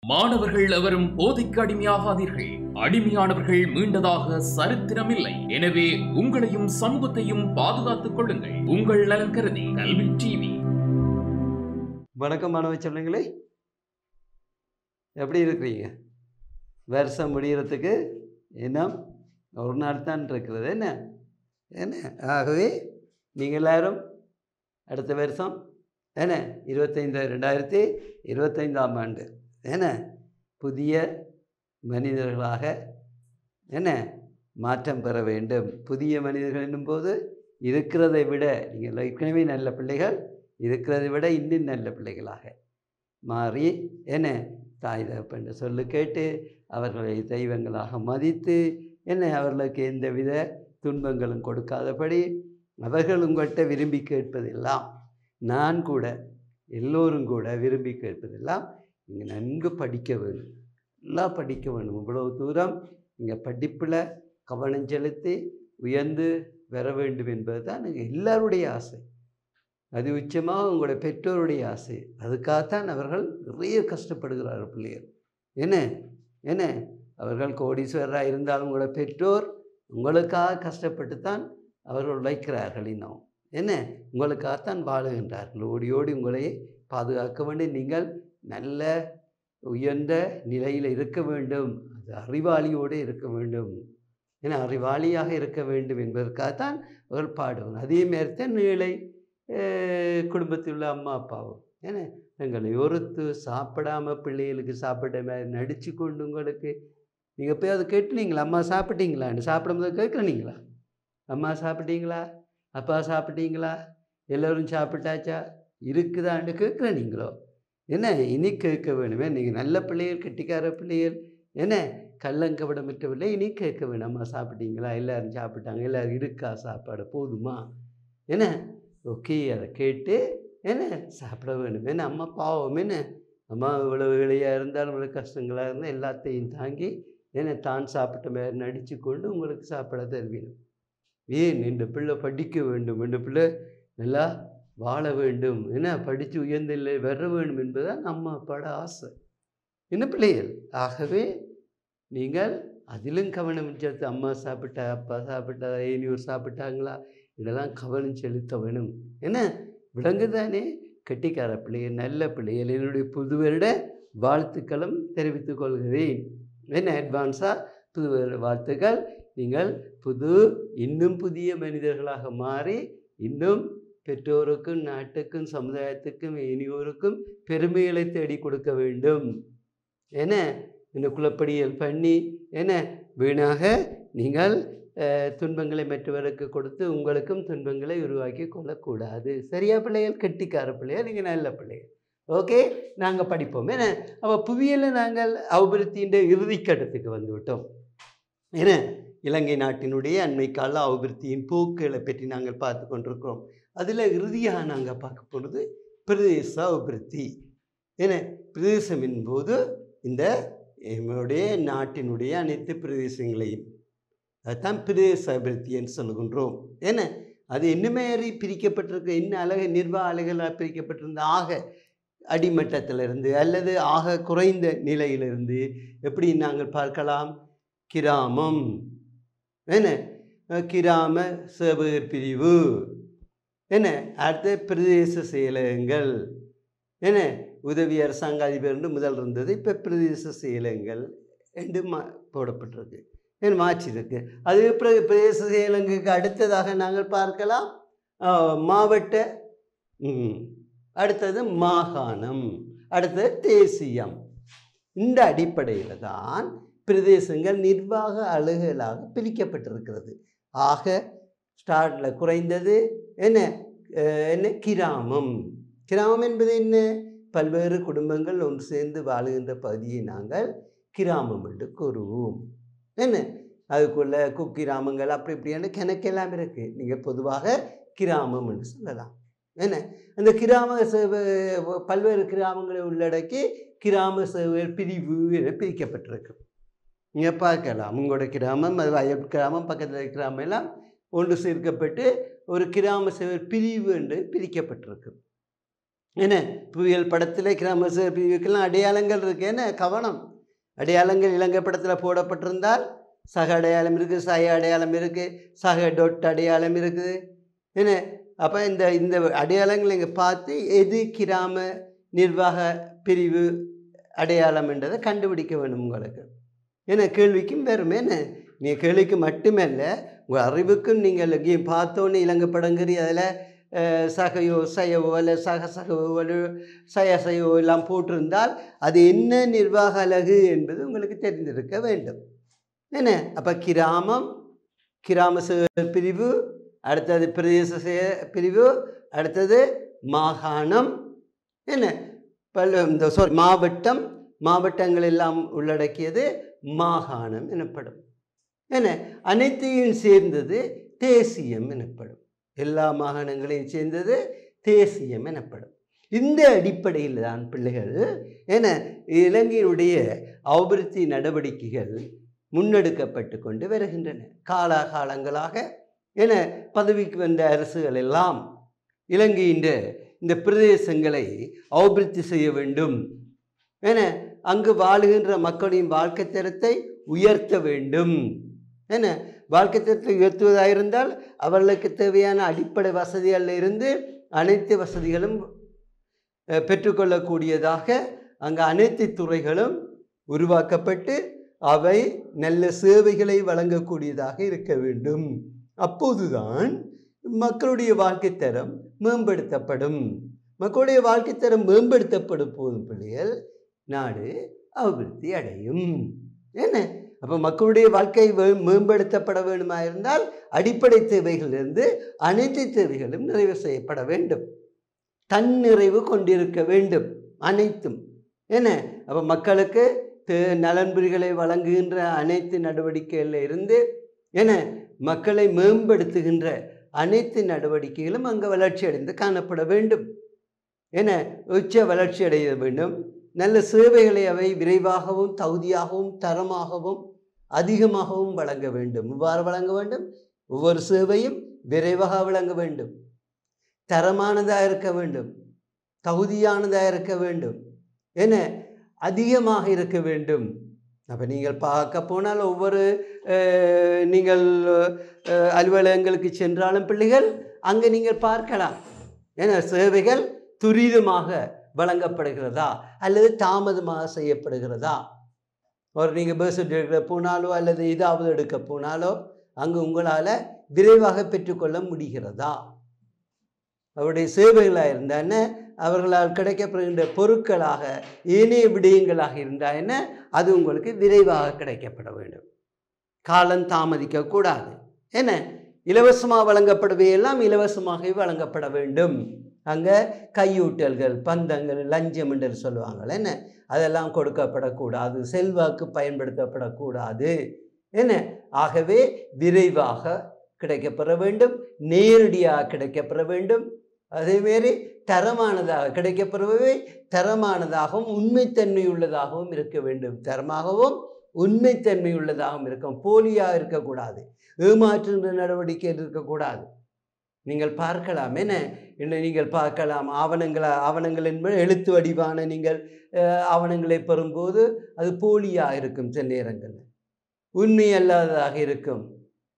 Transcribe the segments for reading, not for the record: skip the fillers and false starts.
மாணவர்கள் எவரும் போதைக்கு அடிமையாகாதீர்கள். அடிமையானவர்கள் மீண்டதாக சரித்திரமில்லை. எனவே உங்களையும் சமூகத்தையும் பாதுகாத்துக் கொள்ளுங்கள். உங்கள் நலன் கருதி கல்வி டிவி. வணக்கம் மாணவ செல்வங்களே, எப்படி இருக்கிறீங்க? வருஷம் முடிகிறதுக்கு இன்னும் ஒரு நாள் தான் இருக்கிறது. என்ன ஆகவே நீங்கள் எல்லாரும் அடுத்த வருஷம் 2025 ஆண்டு புதிய மனிதர்களாக மாற்றம் பெற வேண்டும். புதிய மனிதர்கள் என்னும்போது இருக்கிறதை விட நீங்கள் ஏற்கனவே நல்ல பிள்ளைகள், இருக்கிறதை விட இன்னும் நல்ல பிள்ளைகளாக மாறி தாய் தகப்பன் சொல்லு கேட்டு அவர்களை தெய்வங்களாக மதித்து அவர்களுக்கு எந்தவித துன்பங்களும் கொடுக்காதபடி அவர்கள் உங்கள்கிட்ட விரும்பி கேட்பதெல்லாம், நான் கூட எல்லோரும் கூட விரும்பி கேட்பதெல்லாம் நீங்கள் நன்கு படிக்க வேணும், நல்லா படிக்க வேணும். இவ்வளவு தூரம் நீங்கள் படிப்பில் கவனம் செலுத்தி உயர்ந்து வர வேண்டும் என்பது தான் எல்லாருடைய ஆசை. அது உச்சமாக உங்களுடைய பெற்றோருடைய ஆசை. அதுக்காகத்தான் அவர்கள் நிறைய கஷ்டப்படுகிறார்கள் பிள்ளைகள். அவர்கள் கோடீஸ்வரராக இருந்தாலும் உங்களோட பெற்றோர் உங்களுக்காக கஷ்டப்பட்டு தான் அவர்கள் உழைக்கிறார்கள். இன்னும் உங்களுக்காகத்தான் வாழுகின்றார்கள். ஓடி ஓடி உங்களை பாதுகாக்க வேண்டும். நீங்கள் நல்ல உயர்ந்த நிலையில் இருக்க வேண்டும். அது அறிவாளியோடு இருக்க வேண்டும். அறிவாளியாக இருக்க வேண்டும் என்பதற்காகத்தான் அவர்கள் பாடுவாங்க. அதே மாரித்தான் நீளை குடும்பத்தில் உள்ள அம்மா அப்பாவும் எங்களை ஒருத்து சாப்பிடாமல் பிள்ளைகளுக்கு சாப்பிட்ட மாதிரி நடித்து கொண்டு உங்களுக்கு நீங்கள் போய் அதை கேட்டுனீங்களா? அம்மா சாப்பிட்டீங்களான்னு சாப்பிடும்போது கேட்குறீங்களா? அம்மா சாப்பிட்டீங்களா, அப்பா சாப்பிட்டீங்களா, எல்லோரும் சாப்பிட்டாச்சா, இருக்குதான்னு கேட்குற நீங்களோ? இனி கேட்க வேணுமே. நீங்கள் நல்ல பிள்ளைகள், கெட்டிக்கார பிள்ளைகள், கள்ளங்கபடமற்ற பிள்ளை, இனி கேட்க வேணும். அம்மா சாப்பிட்டீங்களா, எல்லோரும் சாப்பிட்டாங்க, எல்லோரும் இருக்கா, சாப்பாடு போதுமா, ஓகே, அதை கேட்டு சாப்பிட வேணும். அம்மா பாவம், அம்மா இவ்வளோ வேலையாக இருந்தாலும் இவ்வளோ கஷ்டங்களாக இருந்தால் எல்லாத்தையும் தாங்கி தான் சாப்பிட்ட மாதிரி நடித்து கொண்டு உங்களுக்கு சாப்பிட தருவீங்க. ஏன் இந்த பிள்ளை படிக்க வேண்டும், இந்த பிள்ளை நல்லா வாழ வேண்டும், படித்து உயர்ந்தில்லை வர வேண்டும் என்பதுதான் அம்மா அப்பாட ஆசை. பிள்ளைகள். ஆகவே நீங்கள் அதிலும் கவனம் செலுத்த, அம்மா சாப்பிட்டா, அப்பா சாப்பிட்டா, ஏனியூர் சாப்பிட்டாங்களா, இதெல்லாம் கவனம் செலுத்த வேணும். விளங்குதானே? கெட்டிக்கார பிள்ளைகள், நல்ல பிள்ளைகள், என்னுடைய புது வருட வாழ்த்துக்களும் தெரிவித்துக் கொள்கிறேன். அட்வான்ஸாக புது வருட வாழ்த்துக்கள். நீங்கள் இன்னும் புதிய மனிதர்களாக மாறி இன்னும் பெற்றோருக்கும் நாட்டுக்கும் சமுதாயத்துக்கும் இனியோருக்கும் பெருமைகளை தேடி கொடுக்க வேண்டும். இந்த குலப்படியல் பண்ணி வீணாக நீங்கள் துன்பங்களை மற்றவருக்கு கொடுத்து உங்களுக்கும் துன்பங்களை உருவாக்கி கொள்ளக்கூடாது. சரியா பிள்ளைகள்? கெட்டிக்கார பிள்ளைகள், நீங்கள் நல்ல பிள்ளைகள். ஓகே, நாங்கள் படிப்போம். அப்போ புவியியலில் நாங்கள் அபிவிருத்தியின் இறுதிக்கட்டத்துக்கு வந்துவிட்டோம். இலங்கை நாட்டினுடைய அண்மை கால அபிவிருத்தியின் போக்குகளை பற்றி நாங்கள் பார்த்து கொண்டிருக்கிறோம். அதில் இறுதியாக நாங்கள் பார்க்க போகிறது பிரதேச அபிவிருத்தி. பிரதேசம் என்போது இந்த நம்முடைய நாட்டினுடைய அனைத்து பிரதேசங்களையும் அதுதான் பிரதேச அபிவிருத்தி என்று சொல்லுகின்றோம். அது என்ன மாதிரி பிரிக்கப்பட்டிருக்கு, என்ன நிர்வாக அலைகளாக பிரிக்கப்பட்டிருந்த ஆக அடிமட்டத்திலிருந்து அல்லது ஆக குறைந்த நிலையிலிருந்து எப்படி நாங்கள் பார்க்கலாம்? கிராமம், கிராம சேவகர் பிரிவு, அடுத்த பிரதேச செயலகங்கள், உதவி அரசாங்க அதிபர் முதல் இருந்தது, இப்போ பிரதேச செயலகங்கள் என்று போடப்பட்டிருக்கு, மாற்றிருக்கு. அது பிரதேச செயலகங்களுக்கு அடுத்ததாக நாங்கள் பார்க்கலாம் மாவட்ட, அடுத்தது மாகாணம், அடுத்தது தேசியம். இந்த அடிப்படையில் தான் பிரதேசங்கள் நிர்வாக அலகுகளாக பிரிக்கப்பட்டிருக்கிறது. ஆக ஸ்டார்டில் குறைந்தது கிராமம். கிராமம் என்பது என்ன? பல்வேறு குடும்பங்கள் ஒன்று சேர்ந்து வாழுகின்ற பகுதியை நாங்கள் கிராமம் என்று கூறுவோம். அதுக்குள்ள குக்கிராமங்கள் அப்படி இப்படியான கணக்கெல்லாம் இருக்குது. நீங்கள் பொதுவாக கிராமம் என்று சொல்லலாம். அந்த கிராம சேவை பல்வேறு கிராமங்களை உள்ளடக்கி கிராம சேவை பிரிவு என பிரிக்கப்பட்டிருக்கு. நீங்கள் பார்க்கலாம், உங்களோட கிராமம், அது வயல் கிராமம், பக்கத்தில் கிராமம் எல்லாம் ஒன்று சேர்க்கப்பட்டு ஒரு கிராம சேவை பிரிவு என்று பிரிக்கப்பட்டிருக்கு. என்ன புவியியல் படத்தில் கிராம பிரிவுக்கெல்லாம் அடையாளங்கள் இருக்குது. என்ன கவனம், அடையாளங்கள் இலங்கை படத்தில் போடப்பட்டிருந்தால் சக அடையாளம் இருக்குது, சய அடையாளம் இருக்குது, சக டொட் அடையாளம் இருக்குது. என்ன அப்போ இந்த இந்த அடையாளங்களை இங்கே பார்த்து எது கிராம நிர்வாக பிரிவு அடையாளம் என்றதை கண்டுபிடிக்க வேணும் உங்களுக்கு. ஏன்னா கேள்விக்கும் வெறும் என்ன நீங்கள் கேள்விக்கு மட்டுமே இல்லை, உங்கள் அறிவுக்கும் நீங்கள் பார்த்தோன்னே இலங்கை படங்கறி அதில் சகையோ சயவோ அல்ல சகவோ சயோ எல்லாம் போட்டிருந்தால் அது என்ன நிர்வாக அலகு என்பது உங்களுக்கு தெரிந்திருக்க வேண்டும். என்ன அப்போ கிராமம், கிராம பிரிவு, அடுத்தது பிரதேச பிரிவு, அடுத்தது மாகாணம், என்ன இந்த மாவட்டம், மாவட்டங்கள் எல்லாம் உள்ளடக்கியது மாகாணம் எனப்படும். என்ன அனைத்தையும் சேர்ந்தது தேசியம் எனப்படும். எல்லா மாகாணங்களையும் சேர்ந்தது தேசியம் எனப்படும். இந்த அடிப்படையில் தான் பிள்ளைகள் என இலங்கையினுடைய அபிவிருத்தி நடவடிக்கைகள் முன்னெடுக்கப்பட்டு கொண்டு வருகின்றன. காலாகாலங்களாக என பதவிக்கு வந்த அரசுகள் எல்லாம் இலங்கையின் இந்த பிரதேசங்களை அபிவிருத்தி செய்ய வேண்டும், என அங்கு வாழுகின்ற மக்களின் வாழ்க்கை தரத்தை உயர்த்த வேண்டும். என்ன வாழ்க்கை தரத்தை உயர்த்துவதாக இருந்தால் அவர்களுக்கு தேவையான அடிப்படை வசதிகளில் இருந்து அனைத்து வசதிகளும் பெற்றுக்கொள்ளக்கூடியதாக அங்கு அனைத்து துறைகளும் உருவாக்கப்பட்டு அவை நல்ல சேவைகளை வழங்கக்கூடியதாக இருக்க வேண்டும். அப்போதுதான் மக்களுடைய வாழ்க்கை தரம் மேம்படுத்தப்படும். மக்களுடைய வாழ்க்கை தரம் மேம்படுத்தப்படும் போதும் பிள்ளைகள் நாடு அபிவிருத்தி அடையும். என்ன அப்போ மக்களுடைய வாழ்க்கை மேம்படுத்தப்பட வேண்டுமா இருந்தால் அடிப்படை தேவைகளிலிருந்து அனைத்து தேவைகளும் நிறைவு செய்யப்பட வேண்டும், தன்னிறைவு கொண்டிருக்க வேண்டும் அனைத்தும். என்ன அப்போ மக்களுக்கு நலன்புரிகளை வழங்குகின்ற அனைத்து நடவடிக்கைகளில் இருந்து என மக்களை மேம்படுத்துகின்ற அனைத்து நடவடிக்கைகளும் அங்கே வளர்ச்சி அடைந்து காணப்பட வேண்டும். என உச்ச வளர்ச்சி அடைய வேண்டும். நல்ல சேவைகளை அவை விரைவாகவும் தகுதியாகவும் தரமாகவும் அதிகமாகவும் வழங்க வேண்டும். இவ்வாறு வழங்க வேண்டும். ஒவ்வொரு சேவையும் விரைவாக வழங்க வேண்டும், தரமானதாக இருக்க வேண்டும், தகுதியானதாக இருக்க வேண்டும், என அதிகமாக இருக்க வேண்டும். அப்போ நீங்கள் பார்க்க போனால் ஒவ்வொரு நீங்கள் அலுவலகங்களுக்கு சென்றாலும் பிள்ளைகள் அங்கே நீங்கள் பார்க்கலாம். ஏன்னா சேவைகள் துரிதமாக வழங்கப்படுகிறதா அல்லது தாமதமாக செய்யப்படுகிறதா. ஒரு நீங்கள் பஸ் எடுக்க போனாலோ அல்லது ஏதாவது எடுக்க போனாலோ அங்கு உங்களால் விரைவாக பெற்றுக்கொள்ள முடிகிறதா. அவருடைய சேவைகளாக இருந்தால் அவர்களால் கிடைக்கப்படுகின்ற பொருட்களாக ஏனைய விடயங்களாக இருந்தால் என்ன அது உங்களுக்கு விரைவாக கிடைக்கப்பட வேண்டும், காலம் தாமதிக்கக்கூடாது. என்ன இலவசமாக வழங்கப்படுவையெல்லாம் இலவசமாகவே வழங்கப்பட வேண்டும். அங்கே கையூட்டல்கள், பந்தங்கள், லஞ்சம் என்று சொல்லுவாங்க என்ன அதெல்லாம் கொடுக்கப்படக்கூடாது, செல்வாக்கு பயன்படுத்தப்படக்கூடாது. என்ன ஆகவே விரைவாக கிடைக்கப்பெற வேண்டும், நேரடியாக கிடைக்கப்பெற வேண்டும். அதேமாரி தரமானதாக கிடைக்கப்பெறுபவை தரமானதாகவும் உண்மைத்தன்மை உள்ளதாகவும் இருக்க வேண்டும். தரமாகவும் உண்மைத்தன்மை உள்ளதாகவும் இருக்கும், போலியாக இருக்கக்கூடாது, ஏமாற்றுகின்ற நடவடிக்கைகள் இருக்கக்கூடாது. நீங்கள் பார்க்கலாம் என்ன இல்லை நீங்கள் பார்க்கலாம் ஆவணங்கள் என்பது எழுத்து வடிவான நீங்கள் ஆவணங்களை பெறும்போது அது போலியாக இருக்கும், சில நேரங்களில் உண்மை அல்லாததாக இருக்கும்.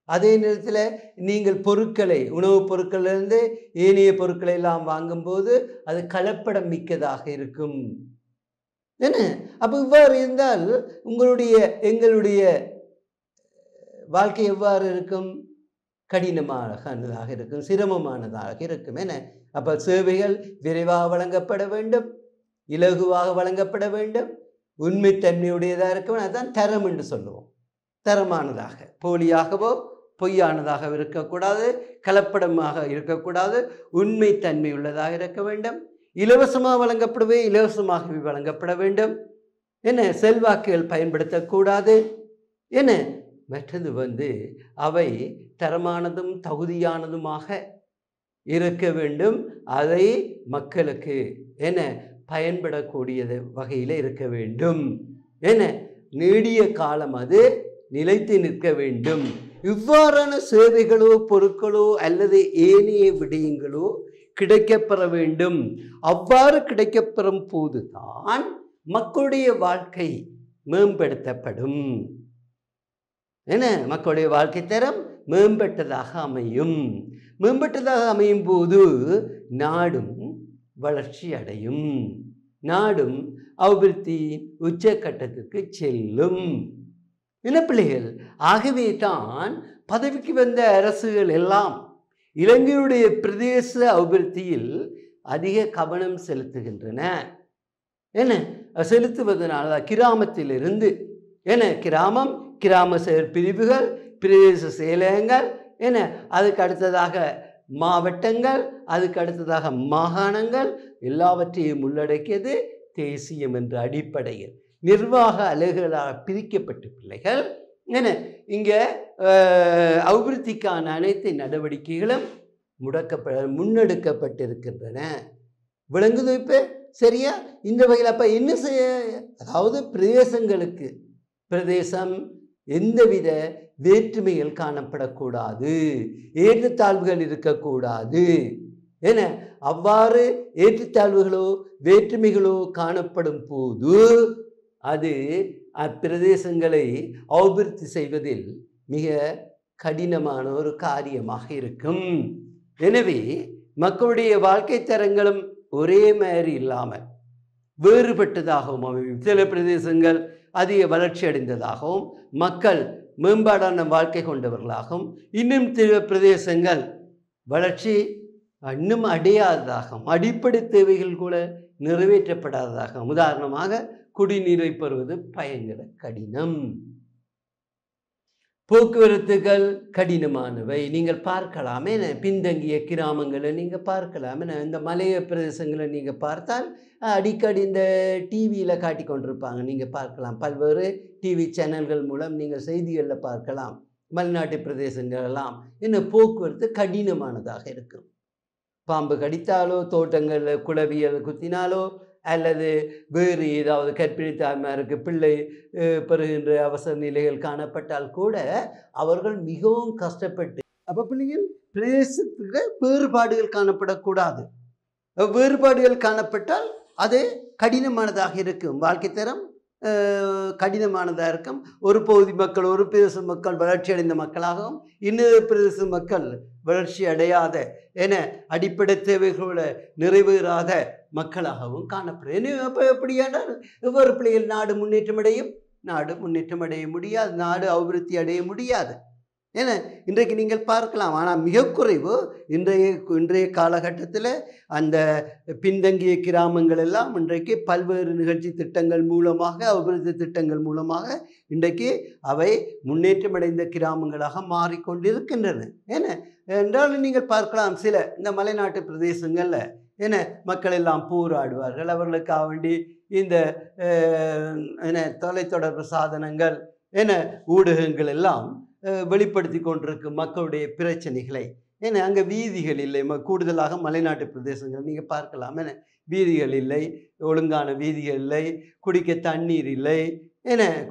அதே நேரத்தில் நீங்கள் பொருட்களை உணவுப் பொருட்களிலிருந்து ஏனைய பொருட்களை எல்லாம் வாங்கும்போது அது கலப்படம் மிக்கதாக இருக்கும். என்ன அப்போ இவ்வாறு இருந்தால் எங்களுடைய வாழ்க்கை எவ்வாறு இருக்கும்? கடினமானதாக இருக்கும், சிரமமானதாக இருக்கும். என்ன அப்போ சேவைகள் விரைவாக வழங்கப்பட வேண்டும், இலகுவாக வழங்கப்பட வேண்டும், உண்மைத்தன்மையுடையதாக இருக்கும். அதுதான் தரம் என்று சொல்லுவோம். தரமானதாக, போலியாகவோ பொய்யானதாக இருக்கக்கூடாது, கலப்படமாக இருக்கக்கூடாது, உண்மைத்தன்மை உள்ளதாக இருக்க வேண்டும். இலவசமாக வழங்கப்படவே இலவசமாகவே வழங்கப்பட வேண்டும். என்ன செல்வாக்குகள் பயன்படுத்தக்கூடாது. என்ன மற்றது அவை தரமானதும் தகுதியானதுமாக இருக்க வேண்டும். அதை மக்களுக்கு என்ன பயன்படக்கூடியது வகையில் இருக்க வேண்டும். என்ன நீடிய காலம் அது நிலைத்து நிற்க வேண்டும். இவ்வாறான சேவைகளோ பொருட்களோ அல்லது ஏனைய விடயங்களோ கிடைக்கப்பெற வேண்டும். அவ்வாறு கிடைக்கப்பெறும் போதுதான் மக்களுடைய வாழ்க்கை மேம்படுத்தப்படும். என்ன, மக்களுடைய வாழ்க்கை தரம் மேம்பட்டதாக அமையும். மேம்பட்டதாக அமையும் போது நாடும் வளர்ச்சி அடையும், நாடும் அபிவிருத்தி உச்சக்கட்டத்துக்கு செல்லும். என்ன பிள்ளைகள், ஆகவே தான் பதவிக்கு வந்த அரசுகள் எல்லாம் இலங்கையுடைய பிரதேச அபிவிருத்தியில் அதிக கவனம் செலுத்துகின்றன. என்ன செலுத்துவதனால கிராமத்திலிருந்து கிராமம், கிராம செயல் பிரிவுகள், பிரதேச செயலகங்கள், அதுக்கு அடுத்ததாக மாவட்டங்கள், அதுக்கு அடுத்ததாக மாகாணங்கள் எல்லாவற்றையும் உள்ளடக்கியது தேசியம் என்ற அடிப்படையில் நிர்வாக அலகுகளாக பிரிக்கப்பட்ட பிள்ளைகள் இங்கே அபிவிருத்திக்கான அனைத்து நடவடிக்கைகளும் முன்னெடுக்கப்பட்டிருக்கின்றன. விளங்குது இப்போ சரியா? இந்த வகையில் அப்போ என்ன செய்ய, அதாவது பிரதேசங்களுக்கு பிரதேசம் எந்தவித வேற்றுமைகள் காணப்படக்கூடாது, ஏற்றத்தாழ்வுகள் இருக்கக்கூடாது. அவ்வாறு ஏற்றத்தாழ்வுகளோ வேற்றுமைகளோ காணப்படும் போது அது அப்பிரதேசங்களை அபிவிருத்தி செய்வதில் மிக கடினமான ஒரு காரியமாக இருக்கும். எனவே மக்களுடைய வாழ்க்கை தரங்களும் ஒரே மாதிரி இல்லாமல் வேறுபட்டதாகவும் அமையும். சில பிரதேசங்கள் அதிக வளர்ச்சி அடைந்ததாகவும் மக்கள் மேம்பாடான வாழ்க்கை கொண்டவர்களாகவும், இன்னும் சில பிரதேசங்கள் வளர்ச்சி இன்னும் அடையாததாகவும், அடிப்படை தேவைகள் கூட நிறைவேற்றப்படாததாகவும். உதாரணமாக குடிநீரை பெறுவது பயங்கர கடினம், போக்குவரத்துகள் கடினமானவை. நீங்கள் பார்க்கலாமே, பின்தங்கிய கிராமங்களை நீங்கள் பார்க்கலாமே, இந்த மலைய பிரதேசங்களை நீங்கள் பார்த்தால் அடிக்கடி இந்த டிவியில் காட்டி கொண்டிருப்பாங்க, நீங்கள் பார்க்கலாம். பல்வேறு டிவி சேனல்கள் மூலம் நீங்கள் செய்திகளில் பார்க்கலாம். மலைநாட்டு பிரதேசங்கள் எல்லாம் போக்குவரத்து கடினமானதாக இருக்கும். பாம்பு கடித்தாலோ, தோட்டங்களில் குளவியல் குத்தினாலோ, அல்லது வேறு ஏதாவது கற்பிணி தாய்மாருக்கு பிள்ளை பெறுகின்ற அவசர நிலைகள் காணப்பட்டால் கூட அவர்கள் மிகவும் கஷ்டப்பட்டு, அப்போ பிள்ளைகள் பிரதேசத்துக்கு வேறுபாடுகள் காணப்படக்கூடாது. வேறுபாடுகள் காணப்பட்டால் அது கடினமானதாக இருக்கும், வாழ்க்கை தரம் கடினமானதாக இருக்கும். ஒரு பகுதி மக்கள், ஒரு பிரதேச மக்கள் வளர்ச்சி அடைந்த மக்களாகவும், இன்னொரு பிரதேச மக்கள் வளர்ச்சி அடையாத அடிப்படை தேவைகளோட நிறைவேறாத மக்களாகவும் காணப்படும். அப்போ எப்படியானால் ஒவ்வொரு பிள்ளைகள் நாடு முன்னேற்றம் அடையும்? நாடு முன்னேற்றம் அடைய முடியாது, நாடு அபிவிருத்தி அடைய முடியாது. இன்றைக்கு நீங்கள் பார்க்கலாம், ஆனால் மிக குறைவு இன்றைய காலகட்டத்தில் அந்த பின்தங்கிய கிராமங்கள் எல்லாம் இன்றைக்கு பல்வேறு நிகழ்ச்சி திட்டங்கள் மூலமாக, அபிவிருத்தி திட்டங்கள் மூலமாக இன்றைக்கு அவை முன்னேற்றம் அடைந்த கிராமங்களாக மாறிக்கொண்டிருக்கின்றன. என்றாலும் நீங்கள் பார்க்கலாம், சில இந்த மலைநாட்டு பிரதேசங்களில் மக்கள் எல்லாம் போராடுவார்கள். அவர்களுக்காக வேண்டி இந்த தொலைத்தொடர்பு சாதனங்கள் ஊடகங்கள் எல்லாம் வெளிப்படுத்தி கொண்டிருக்கும் மக்களுடைய பிரச்சனைகளை. அங்கே வீதிகள் இல்லை, கூடுதலாக மலைநாட்டு பிரதேசங்கள் நீங்கள் பார்க்கலாம். வீதிகள் இல்லை, ஒழுங்கான வீதிகள் இல்லை, குடிக்க தண்ணீர் இல்லை,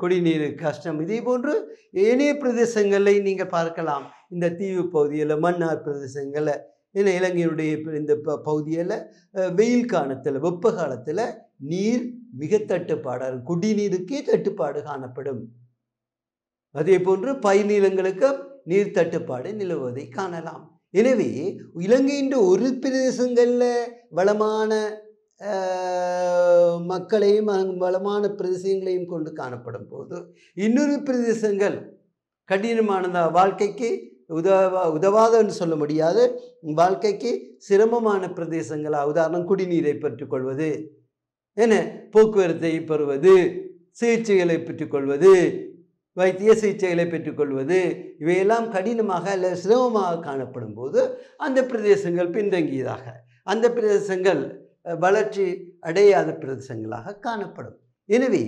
குடிநீர் கஷ்டம். இதே போன்று ஏனைய பிரதேசங்களை நீங்கள் பார்க்கலாம். இந்த தீவு பகுதியில், மன்னார் பிரதேசங்களில், இலங்கையினுடைய இந்த பகுதியில் வெயில் காலத்தில், வெப்ப காலத்தில் நீர் மிக தட்டுப்பாடாக, குடிநீருக்கே தட்டுப்பாடு காணப்படும். அதே போன்று பயிர்நிலங்களுக்கு நீர் தட்டுப்பாடு நிலவுவதை காணலாம். எனவே இலங்கையின் ஒரு பிரதேசங்களில் வளமான மக்களையும் வளமான பிரதேசங்களையும் கொண்டு காணப்படும் போது, இன்னொரு பிரதேசங்கள் கடினமானதா, வாழ்க்கைக்கு உதவாதன்னு சொல்ல முடியாது, வாழ்க்கைக்கு சிரமமான பிரதேசங்களாக, உதாரணம் குடிநீரை பெற்றுக்கொள்வது, போக்குவரத்தை பெறுவது, சிகிச்சைகளை பெற்றுக்கொள்வது, வைத்திய சிகிச்சைகளை பெற்றுக்கொள்வது, இவையெல்லாம் கடினமாக அல்ல சிரமமாக காணப்படும் போது அந்த பிரதேசங்கள் பின்தங்கியதாக, அந்த பிரதேசங்கள் வளர்ச்சி அடையாத பிரதேசங்களாக காணப்படும். எனவே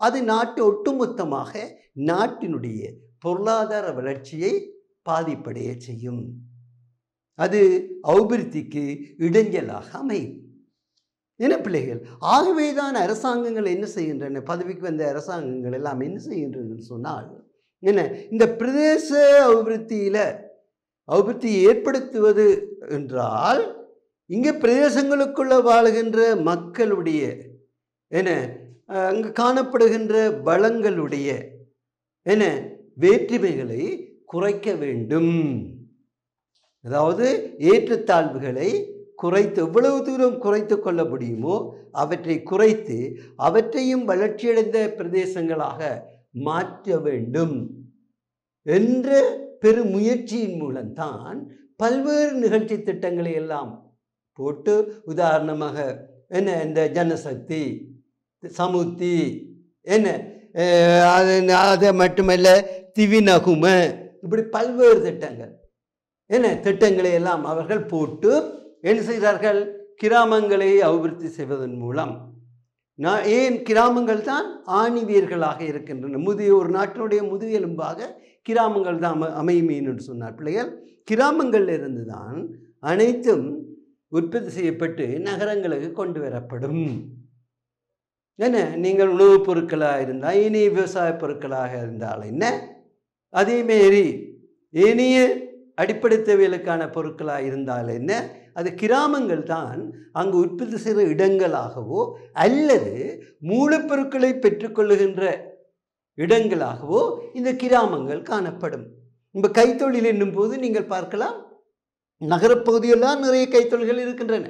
அது நாட்டு ஒட்டுமொத்தமாக நாட்டினுடைய பொருளாதார வளர்ச்சியை பாதிப்படைய செய்யும், அது அபிவிருத்திக்கு இடைஞ்சலாக அமையும். பிள்ளைகள், ஆகவேதான் அரசாங்கங்கள் என்ன செய்கின்றன, பதவிக்கு வந்த அரசாங்கங்கள் எல்லாம் என்ன செய்கின்றன சொன்னால், என்ன இந்த பிரதேச அபிவிருத்தி ஏற்படுத்துவது என்றால் இங்கே பிரதேசங்களுக்குள்ள வாழுகின்ற மக்களுடைய என்ன அங்கு காணப்படுகின்ற வளங்களுடைய என்ன வேற்றுமைகளை குறைக்க வேண்டும். அதாவது ஏற்றத்தாழ்வுகளை குறைத்து எவ்வளவு தூரம் குறைத்து கொள்ள முடியுமோ அவற்றை குறைத்து அவற்றையும் வளர்ச்சியடைந்த பிரதேசங்களாக மாற்ற வேண்டும் என்ற பெருமுயற்சியின் மூலம்தான் பல்வேறு நிகழ்ச்சி திட்டங்களை எல்லாம் போட்டு, உதாரணமாக என்ன இந்த ஜனசக்தி, சமுத்தி, என்ன அது மட்டுமல்ல திவிநகும, இப்படி பல்வேறு திட்டங்கள் என்ன திட்டங்களை எல்லாம் அவர்கள் போட்டு என்ன செய்கிறார்கள்? கிராமங்களை அபிவிருத்தி செய்வதன் மூலம் ஏன் கிராமங்கள் தான் ஆணிவியர்களாக இருக்கின்றன. ஒரு நாட்டினுடைய முதுகெலும்பாக கிராமங்கள் தான் அமையும் என்று சொன்னார் பிள்ளைகள். கிராமங்களில் இருந்து தான் அனைத்தும் உற்பத்தி செய்யப்பட்டு நகரங்களுக்கு கொண்டு வரப்படும். என்ன நீங்கள் உணவுப் பொருட்களாக இருந்தால், இனிய விவசாய பொருட்களாக இருந்தால் என்ன, அதேமாரி இனிய அடிப்படை தேவைகளுக்கான பொருட்களாக இருந்தால் என்ன, அது கிராமங்கள் தான் அங்கு உற்பத்தி செய்கிற இடங்களாகவோ அல்லது மூலப்பொருட்களை பெற்றுக்கொள்ளுகின்ற இடங்களாகவோ இந்த கிராமங்கள் காணப்படும். இப்போ கைத்தொழில் என்னும் போது நீங்கள் பார்க்கலாம், நகரப்பகுதியெல்லாம் நிறைய கைத்தொழில்கள் இருக்கின்றன,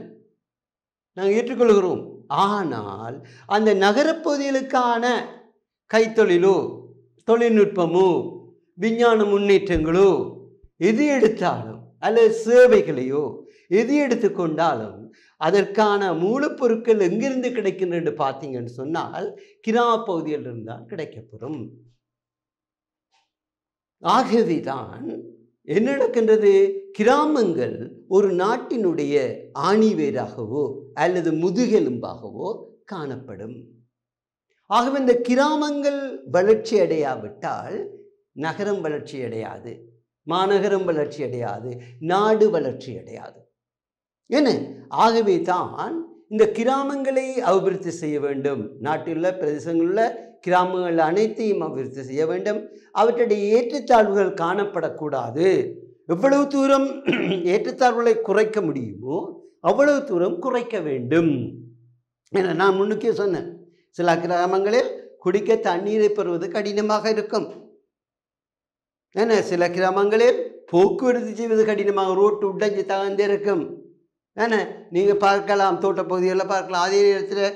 நாங்கள் ஏற்றுக்கொள்கிறோம். ஆனால் அந்த நகரப்பகுதிகளுக்கான கைத்தொழிலோ தொழில்நுட்பமோ விஞ்ஞான முன்னேற்றங்களோ எது எடுத்தாலும் அல்லது சேவைகளையோ எது எடுத்துக்கொண்டாலும் அதற்கான மூலப்பொருட்கள் எங்கிருந்து கிடைக்கின்றன என்று பார்த்தீங்கன்னு சொன்னால் கிராமப்பகுதியில் இருந்தால் கிடைக்கப்பெறும். ஆகவேதான் என்ன நடக்கின்றது? கிராமங்கள் ஒரு நாட்டினுடைய ஆணிவேராகவோ அல்லது முதுகெலும்பாகவோ காணப்படும். ஆகவே இந்த கிராமங்கள் வளர்ச்சி அடையாவிட்டால் நகரம் வளர்ச்சி அடையாது, மாநகரம் வளர்ச்சி அடையாது, நாடு வளர்ச்சி அடையாது. என்ன ஆகவே தான் இந்த கிராமங்களை அபிவிருத்தி செய்ய வேண்டும். நாட்டிலுள்ள பிரதேசங்களுள்ள கிராமங்கள் அனைத்தையும் அபிவிருத்தி செய்ய வேண்டும். அவற்றுடைய ஏற்றத்தாழ்வுகள் காணப்படக்கூடாது. எவ்வளவு தூரம் ஏற்றத்தாழ்வுகளை குறைக்க முடியுமோ அவ்வளவு தூரம் குறைக்க வேண்டும். ஏன்னா நான் முன்னுக்கே சொன்னேன், சில கிராமங்களில் குடிக்க தண்ணீரை பெறுவது கடினமாக இருக்கும். ஏன்னா சில கிராமங்களில் போக்குவரத்து செய்வது கடினமாக, ரோட்டு உடைஞ்சு தகர்ந்து இருக்கும். ஏன்னா நீங்கள் பார்க்கலாம், தோட்டப்பகுதிகளில் பார்க்கலாம். அதே நேரத்தில்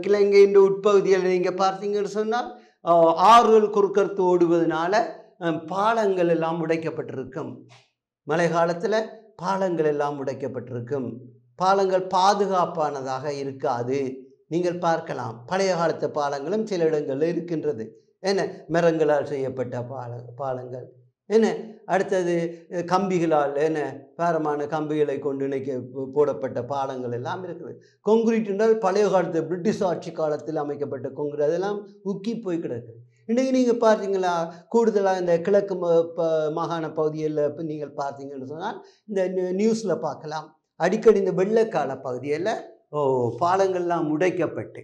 கிழங்கையின் உட்பகுதியில் நீங்கள் பார்த்தீங்கன்னு சொன்னால் ஆறுகள் குறுக்கறுத்து ஓடுவதனால பாலங்கள் எல்லாம் உடைக்கப்பட்டிருக்கும். மழை காலத்தில் பாலங்கள் எல்லாம் உடைக்கப்பட்டிருக்கும். பாலங்கள் பாதுகாப்பானதாக இருக்காது. நீங்கள் பார்க்கலாம், பழைய காலத்து பாலங்களும் சில இடங்களில் இருக்கின்றது. என்ன மரங்களால் செய்யப்பட்ட பாலங்கள், என்ன அடுத்தது கம்பிகளால், என்ன பாரமான கம்பிகளை கொண்டு போடப்பட்ட பாலங்கள் எல்லாம் இருக்குது. கொங்கிரீட் என்றால் பழைய காலத்து பிரிட்டிஷ் ஆட்சி காலத்தில் அமைக்கப்பட்ட கொங்கிரீட், அதெல்லாம் உக்கி போய் கிடக்குது. இன்றைக்கி நீங்கள் பார்த்தீங்களா, கூடுதலாக இந்த கிழக்கு மாகாண பகுதியில் இப்போ நீங்கள் பார்த்தீங்கன்னு சொன்னால் இந்த நியூஸில் பார்க்கலாம், அடிக்கடி இந்த வெள்ளக்கால பகுதியில் பாலங்கள்லாம் உடைக்கப்பட்டு,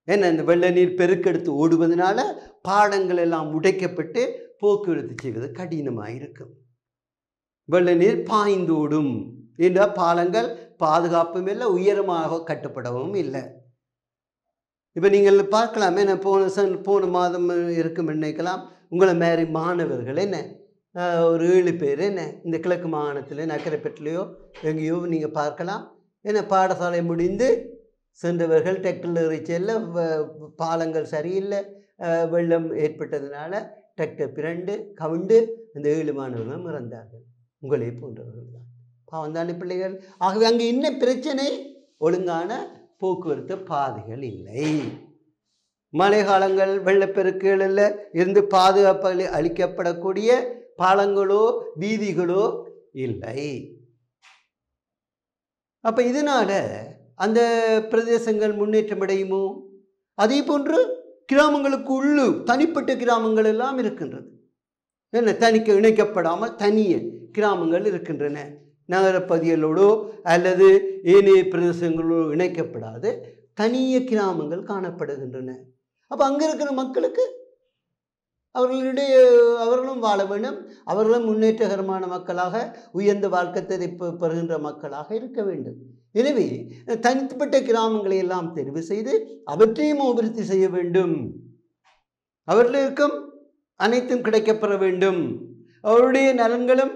ஏன்னா இந்த வெள்ள நீர் பெருக்கெடுத்து ஓடுவதனால பாலங்கள் எல்லாம் உடைக்கப்பட்டு போக்குவரத்து செய்வது கடினமாக இருக்கும். வெள்ள நீர் பாய்ந்து ஓடும் என்ற பாலங்கள் பாதுகாப்பும் இல்லை, உயரமாக கட்டப்படவும் இல்லை. இப்போ நீங்கள் பார்க்கலாம், என்ன போன மாதம் இருக்கும் நினைக்கலாம், உங்களை மாரி மாணவர்கள் என்ன ஒரு 7 பேர் என்ன இந்த கிழக்கு மாகாணத்தில் நக்கரைப்பேட்டிலையோ எங்கேயோ நீங்கள் பார்க்கலாம், என்ன பாடசாலை முடிந்து சென்றவர்கள் டிராக்டரில் இறைச்சல்ல பாலங்கள் சரியில்லை, வெள்ளம் ஏற்பட்டதுனால டிராக்டர் பிறண்டு கவுண்டு அந்த 7 மாணவர்களும் இறந்தார்கள். உங்களே போன்றவர்கள் தான், பாவம் தானே பிள்ளைகள். ஆகவே அங்கே என்ன பிரச்சனை? ஒழுங்கான போக்குவரத்து பாதைகள் இல்லை. மழை காலங்கள் வெள்ளப்பெருக்குகளில் இருந்து பாதுகாப்பு அளிக்கப்படக்கூடிய பாலங்களோ வீதிகளோ இல்லை. அப்போ இதனால் அந்த பிரதேசங்கள் முன்னேற்றம் அடையுமோ? அதே போன்று கிராமங்களுக்கு உள்ளு தனிப்பட்ட கிராமங்கள் எல்லாம் இருக்கின்றது. என்ன தனிக்க இணைக்கப்படாமல் தனிய கிராமங்கள் இருக்கின்றன. நகரப்பகுதிகளோடோ அல்லது ஏனைய பிரதேசங்களோடு இணைக்கப்படாது தனிய கிராமங்கள் காணப்படுகின்றன. அப்போ அங்கே இருக்கிற மக்களுக்கு அவர்களும் வாழ வேண்டும். அவர்களும் முன்னேற்றகரமான மக்களாக உயர்ந்த வாழ்க்கை பெறுகின்ற மக்களாக இருக்க வேண்டும். எனவே தனிப்பட்ட கிராமங்களை எல்லாம் தெரிவு செய்து அவற்றையும் அபிவிருத்தி செய்ய வேண்டும். அவர்களுக்கும் அனைத்தும் கிடைக்கப்பெற வேண்டும். அவருடைய நலன்களும்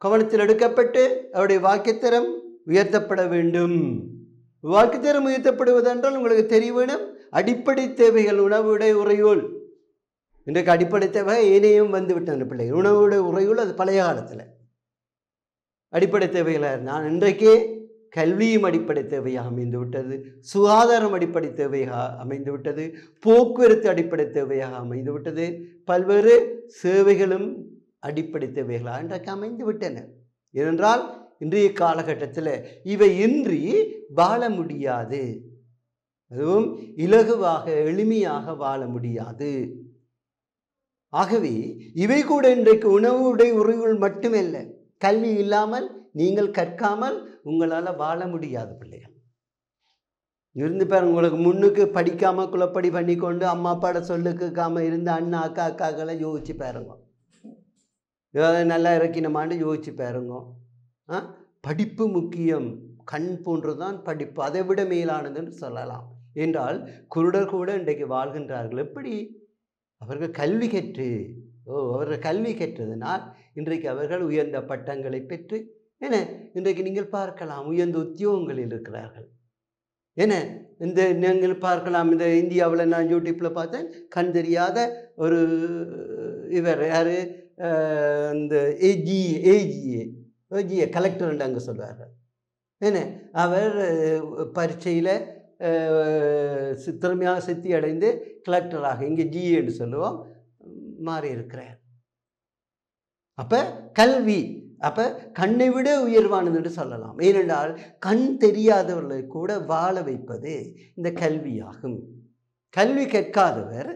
கவனத்தில் எடுக்கப்பட்டு அவருடைய வாழ்க்கைத்தரம் உயர்த்தப்பட வேண்டும். வாழ்க்கைத்தரம் உயர்த்தப்படுவதென்றால் உங்களுக்கு தெரிய வேணும், அடிப்படை தேவைகள் உணவு, உடை, உறையுள். இன்றைக்கு அடிப்படை தேவை ஏனையும் வந்து விட்டன பிள்ளைகள். உணவு, உடை, உறையுள் அது பழைய காலத்தில் அடிப்படை தேவைகளாக. நான் இன்றைக்கே கல்வியும் அடிப்படை தேவையாக அமைந்து விட்டது, சுகாதாரம் அடிப்படை தேவையாக அமைந்து விட்டது, போக்குவரத்து அடிப்படை தேவையாக அமைந்து விட்டது, பல்வேறு சேவைகளும் அடிப்படை தேவைகளாக இன்றைக்கு அமைந்து விட்டன. ஏனென்றால் இன்றைய காலகட்டத்தில் இவை இன்றி வாழ முடியாது. அதுவும் இலகுவாக எளிமையாக வாழ முடியாது. ஆகவே இவை கூட இன்றைக்கு உணவு, உடை, உறையுள் மட்டுமல்ல, கல்வி இல்லாமல் நீங்கள் கற்காமல் உங்களால் வாழ முடியாது பிள்ளைகள். இருந்து பாருங்க, உங்களுக்கு முன்னுக்கு படிக்காமல் குலப்படி பண்ணி கொண்டு அம்மா அப்பாட சொல்லு கேட்காம இருந்த அண்ணா அக்காக்களை யோசிச்சு பாருங்க. ஏதாவது நல்லா இறக்கினமான்னு யோசிச்சு பாருங்க. படிப்பு முக்கியம், கண் போன்றுதான் படிப்பு, அதை விட மேலானதுன்னு சொல்லலாம். என்றால் குருடர் கூட இன்றைக்கு வாழ்கின்றார்கள். எப்படி? அவர்கள் கல்வி கற்று அவர்கள் கல்வி கற்றதனால் இன்றைக்கு அவர்கள் உயர்ந்த பட்டங்களை பெற்று இன்றைக்கு நீங்கள் பார்க்கலாம் உயர்ந்த உத்தியோகங்களில் இருக்கிறார்கள். நீங்கள் பார்க்கலாம், இந்த இந்தியாவில் நான் யூடியூப்பில் பார்த்தேன், கண் தெரியாத ஒரு இவர் யார், இந்த ஏஜிஏ கலெக்டர் அங்கே சொல்வார்கள். அவர் பரீட்சையில் திறமையாக சித்தி அடைந்து கலெக்டராக, இங்கே ஜிஏ என்று சொல்லுவோம், மாறி இருக்கிறார். அப்போ கல்வி கண்ணை விட உயர்வானது என்று சொல்லலாம். ஏனென்றால் கண் தெரியாதவர்களை கூட வாழ வைப்பது இந்த கல்வியாகும். கல்வி கற்காதவர்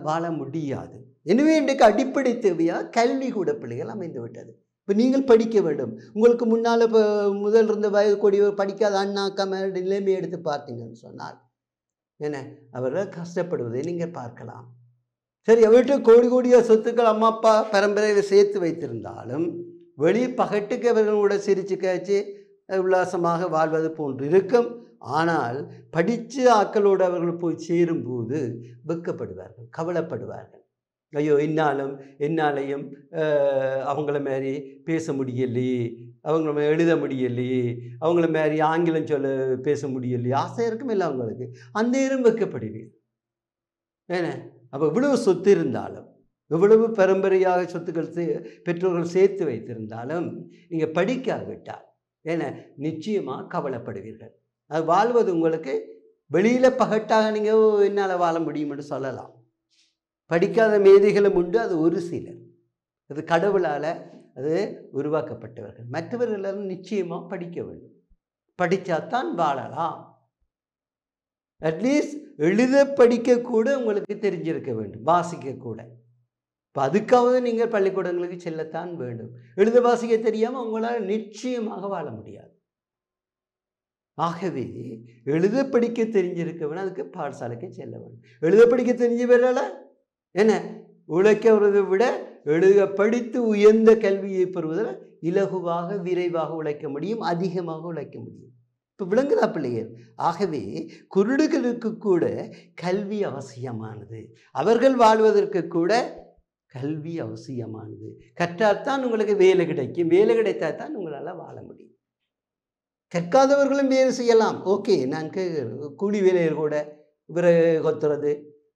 வாழ முடியாது. எனவே இன்றைக்கு அடிப்படை தேவையாக கல்வி கூட பிள்ளைகள் அமைந்து விட்டது. இப்போ நீங்கள் படிக்க வேண்டும். உங்களுக்கு முன்னால் இப்போ முதல் இருந்த வயது கொடியவர் படிக்காத அண்ணா அக்கா மேலே நிலைமை எடுத்து பார்த்தீங்கன்னு சொன்னால் அவர்கள் கஷ்டப்படுவதை நீங்கள் பார்க்கலாம். சரி, அவர்கிட்ட கோடி கோடியாக சொத்துக்கள் அம்மா அப்பா பரம்பரையில் சேர்த்து வைத்திருந்தாலும் வெளி பகட்டுக்கு அவர்களோட சிரிச்சு காய்ச்சி உல்லாசமாக வாழ்வது போன்று இருக்கும். ஆனால் படித்த ஆக்களோடு அவர்கள் போய் சேரும்போது வெட்கப்படுவார்கள், கவலைப்படுவார்கள். ஐயோ, என்னாலையும் அவங்கள மாதிரி பேச முடியலையே, அவங்கள மாதிரி எழுத முடியலையே, அவங்கள மாதிரி ஆங்கிலம் பேச முடியலையே, ஆசை இருக்கும் இல்லை அவங்களுக்கு. அந்த நேரம் வெட்கப்படுவீங்க. அப்போ இவ்வளவு சொத்து இருந்தாலும், எவ்வளவு பரம்பரையாக சொத்துக்கள் பெற்றோர்கள் சேர்த்து வைத்திருந்தாலும் நீங்கள் படிக்காவிட்டால் நிச்சயமாக கவலைப்படுவீர்கள். அது வாழ்வது உங்களுக்கு வெளியில் பகட்டாக நீங்கள் என்னால் வாழ முடியும்னு சொல்லலாம். படிக்காத மேதைகளும் உண்டு, அது ஒரு சிலர், அது கடவுளால் அது உருவாக்கப்பட்டவர்கள். மற்றவர்கள் எல்லாரும் நிச்சயமாக படிக்க வேண்டும். படித்தாத்தான் வாழலாம். அட்லீஸ்ட் எழுத படிக்கக்கூட உங்களுக்கு தெரிஞ்சிருக்க வேண்டும், வாசிக்கக்கூட. இப்போ அதுக்காவது நீங்கள் பள்ளிக்கூடங்களுக்கு செல்லத்தான் வேண்டும். எழுத வாசிக்க தெரியாமல் உங்களால் நிச்சயமாக வாழ முடியாது. ஆகவே எழுத படிக்க தெரிஞ்சிருக்க வேணும், அதுக்கு பாடசாலைக்கு செல்ல வேண்டும். எழுத படிக்க தெரிஞ்ச பேரால் உழைக்கிறதை விட எழுத படித்து உயர்ந்த கல்வியை பெறுவதில் இலகுவாக விரைவாக உழைக்க முடியும், அதிகமாக உழைக்க முடியும். இப்போ விளங்குதா பிள்ளைகள்? ஆகவே குருடுகளுக்கு கூட கல்வி அவசியமானது. அவர்கள் வாழ்வதற்கு கூட கல்வி அவசியமானது. கற்றால்தான் உங்களுக்கு வேலை கிடைக்கும். வேலை கிடைத்தால் தான் உங்களால் வாழ முடியும். கற்காதவர்களும் வேலை செய்யலாம். ஓகே, நான் கூலி வேலையில் கூட விறகு கொத்துறது,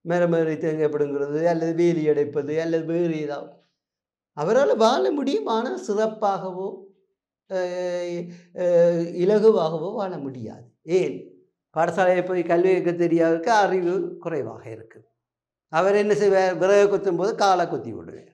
மரமறி தேங்கப்படுங்கிறது, அல்லது வேலி அடைப்பது, அல்லது வேறு ஏதாவது அவரால் வாழ முடியும். ஆனால் சிறப்பாகவோ இலகுவாகவோ வாழ முடியாது. ஏன்? பாடசாலையை போய் கல்வி கேட்க தெரியாததுக்கு அறிவு குறைவாக இருக்குது. அவர் என்ன செய்வார்? விறகு கொத்தும் போது காலை கொத்தி விடுவார்.